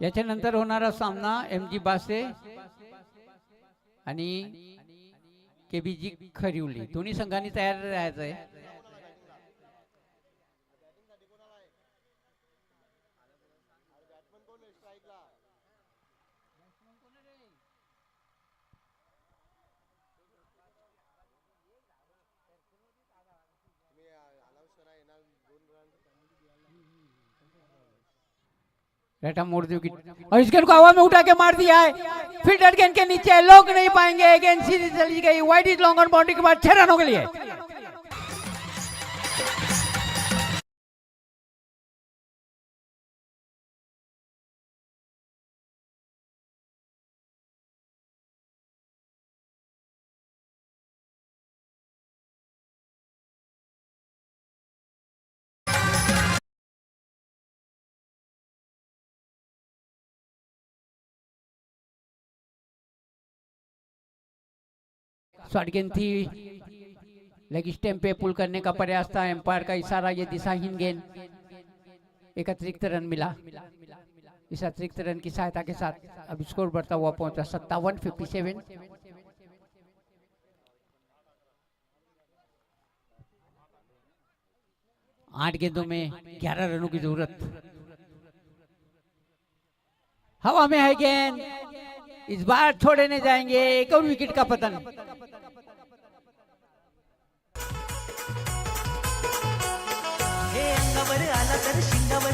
याच्यानंतर होणारा सामना MG बासे आणि KBG खरिवली दोन्ही संघांनी तयार राहायचं आहे. रेटा मोड़ दी विकेट और इस गेंद को हवा में उठा के मार दिया है. फील्डर गेंद के नीचे लोग नहीं पाएंगे. गेंद सीधी चली गई wide is long on boundary के बाद 6 रनों के लिए. शॉर्ट गेंद थी. लेग स्टैम्प पे पुल करने का प्रयास था. एम्पायर का इशारा. ये दिशाहीन गेंद. एक अतिरिक्त रन मिला. इस अतिरिक्त रन की सहायता के साथ अब स्कोर बढ़ता हुआ पहुंचा 57-57. आठ गेंदों में 11 रनों की जरूरत. हवा में है गेंद. इस बार छोड़े नहीं जाएंगे. एक और विकेट का पतन. हे अंगावर आला तर शिंगावर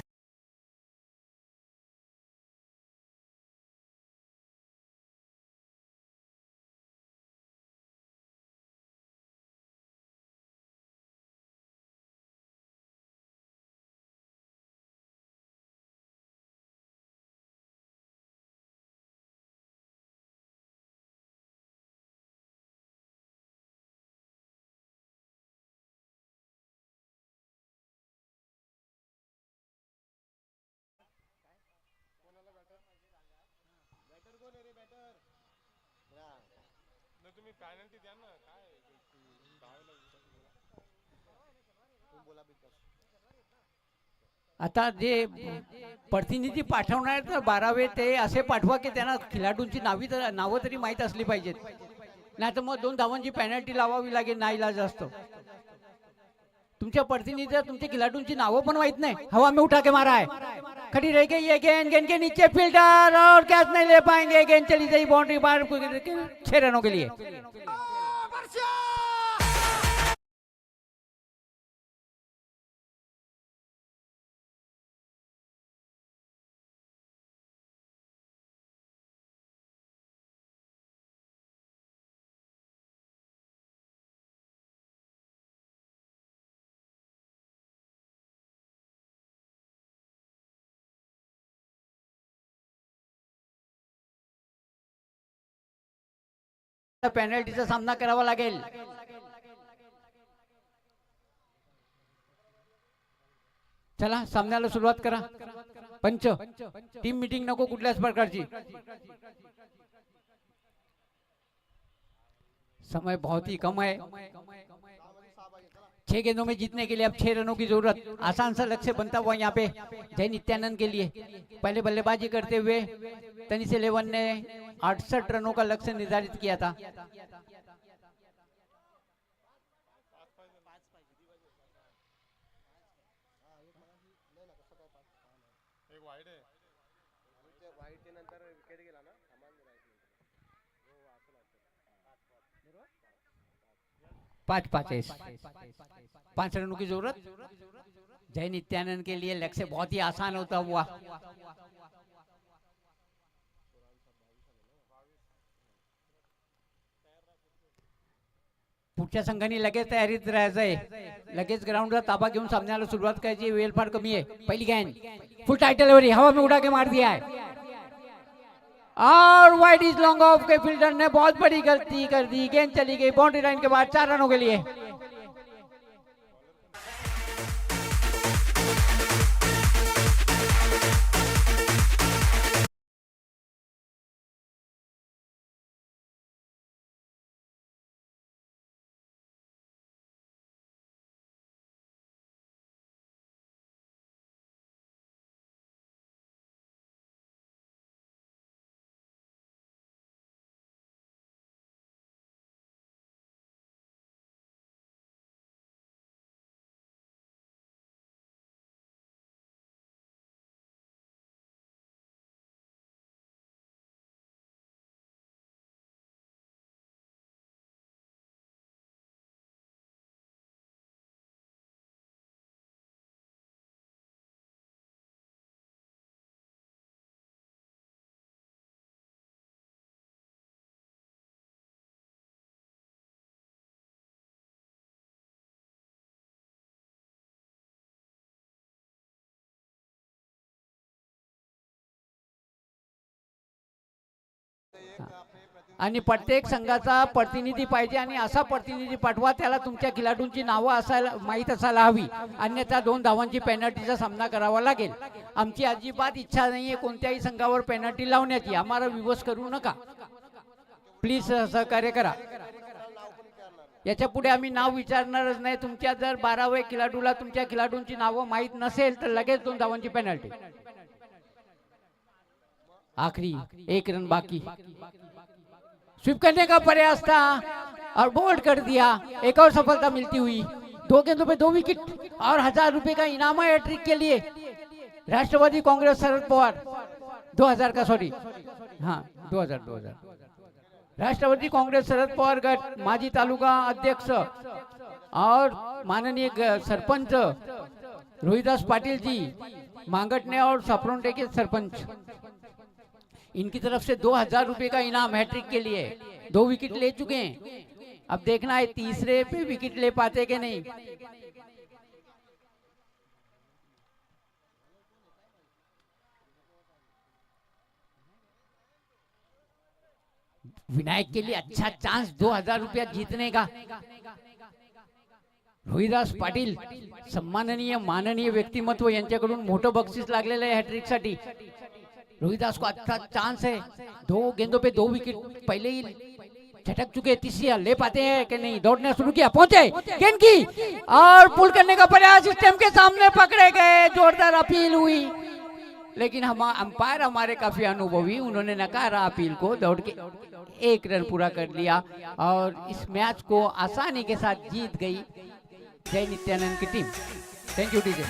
आता जे प्रतिनिधी पाठवणार आहेत ना 12वे ते असे पाठवा की त्यांना खिलाडूंची नावं तरी माहीत असली पाहिजेत. नाही तर मग 2 धावांची पेनल्टी लावावी लागेल. नाईलाज असतो. तुमच्या प्रतिनिधी तुमच्या खिलाडूंची नावं पण माहित नाही. हवा में उठा के मारा है. खड़ी रह गई ये गेंद. गेंद के नीचे फील्डर और कैच नहीं ले पाएंगे. गेंद चली गई बाउंड्री बार 6 रनों के लिए. पेनल्टीचा सामना करावा लागेल. चला सामन्याला सुरुवात करा. पंच टीम मीटिंग नको कुठल्याच प्रकारची. समय बहुत ही कम है. 6 गेंदों में जीतने के लिए अब 6 रनों की जरूरत. आसान सा लक्ष्य बनता हुआ यहाँ पे जय नित्यानंद के लिए. पहले बल्लेबाजी करते हुए टेनिस 11 ने 68 रनों का लक्ष्य निर्धारित किया था. पांच 5 रनों की जरूरत. जय नित्यानंद के लिए लक्ष्य बहुत ही आसान होता हुआ. पुढच्या संघाने लगेच तयारीत राहायचंय. लगेच ग्राउंडवर ताबा घेऊन सामन्याला सुरुवात करायची. वेळ फार कमी आहे. पहिली गेंद फुल टाइटल वर हवा में उड़ा के मार दिया है और wide is long off K fielder ने बहुत बड़ी गलती कर दी. गेंद चली गई बाउंड्री लाइन के बाद 4 रनों के लिए. आणि प्रत्येक संघाचा प्रतिनिधी पाहिजे आणि असा प्रतिनिधी पाठवा त्याला तुमच्या खिलाडूंची नावं असायला माहीत असायला हवी, अन्यथा 2 धावांची पेनल्टीचा सामना करावा लागेल. आमची अजिबात इच्छा नाहीये कोणत्याही संघावर पेनल्टी लावण्याची. आम्हाला विवश करू नका प्लीज, सहकार्य करा. याच्या पुढे आम्ही नाव विचारणारच नाही. तुमच्या जर 12व्या खिलाडूला तुमच्या खिलाडूंची नावं माहीत नसेल तर लगेच 2 धावांची पेनल्टी. आखरी 1 रन बाकी. स्वीप करने का प्रयास था और बोल्ड कर दिया. एक और सफलता मिलती हुई. 2 गेंदों पे 2 विकेट और 1000 रुपए का इनाम है हैट्रिक के लिए. राष्ट्रवादी कांग्रेस शरद पवार 2000 का, सॉरी हाँ 2000 राष्ट्रवादी कांग्रेस शरद पवार गट माजी तालुका अध्यक्ष और माननीय सरपंच रोहिदास पाटिल जी मांगटने और सपरोंटे के सरपंच, इनकी तरफ से 2000 रुपए का इनाम हैट्रिक के लिए. 2 विकेट ले चुके हैं. अब देखना है तीसरे पे विकेट ले पाते कि नहीं. विनायक के लिए अच्छा चांस 2000 रुपया जीतने का. रोहिदास पाटील सन्माननीय माननीय व्यक्तिमत्व यांच्याकडून मोठं बक्षीस लागलेलं आहे हॅट्रिक साठी. रोहिदास को अच्छा चांस है. 2 गेंदों पे 2 विकेट पहले ही झटक चुके. तीसरी ले पाते हैं कि नहीं. दौड़ना शुरू किया, पहुंचे गेंद की और पुल करने का प्रयास. स्टंप के सामने पकड़े गए. जोरदार अपील हुई लेकिन हम अंपायर हमारे काफी अनुभवी, उन्होंने नकारा अपील को. दौड़ के 1 रन पूरा कर लिया और इस मैच को आसानी के साथ जीत गई जय नित्यानंद की टीम. Thank you DJ.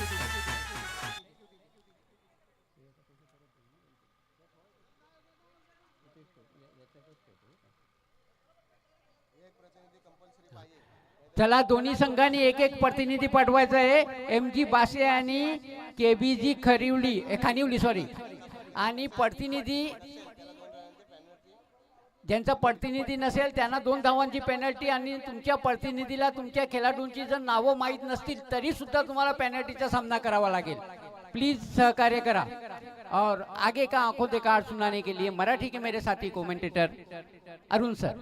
चला दोन्ही संघांनी 1-1 प्रतिनिधी पाठवायचा आहे. MG बासे आणि KBG खानिवली सॉरी. आणि प्रतिनिधी ज्यांचा प्रतिनिधी नसेल त्यांना 2 धावांची पेनल्टी. आणि तुमच्या प्रतिनिधीला तुमच्या खेळाडूंची जर नावं माहीत नसतील तरी सुद्धा तुम्हाला पेनल्टीचा सामना करावा लागेल. प्लीज सहकार्य करा. और आगे का आंखों देखा कार्ड सुनाने के लिए मराठी के मेरे साथी कमेंटेटर अरुण सर.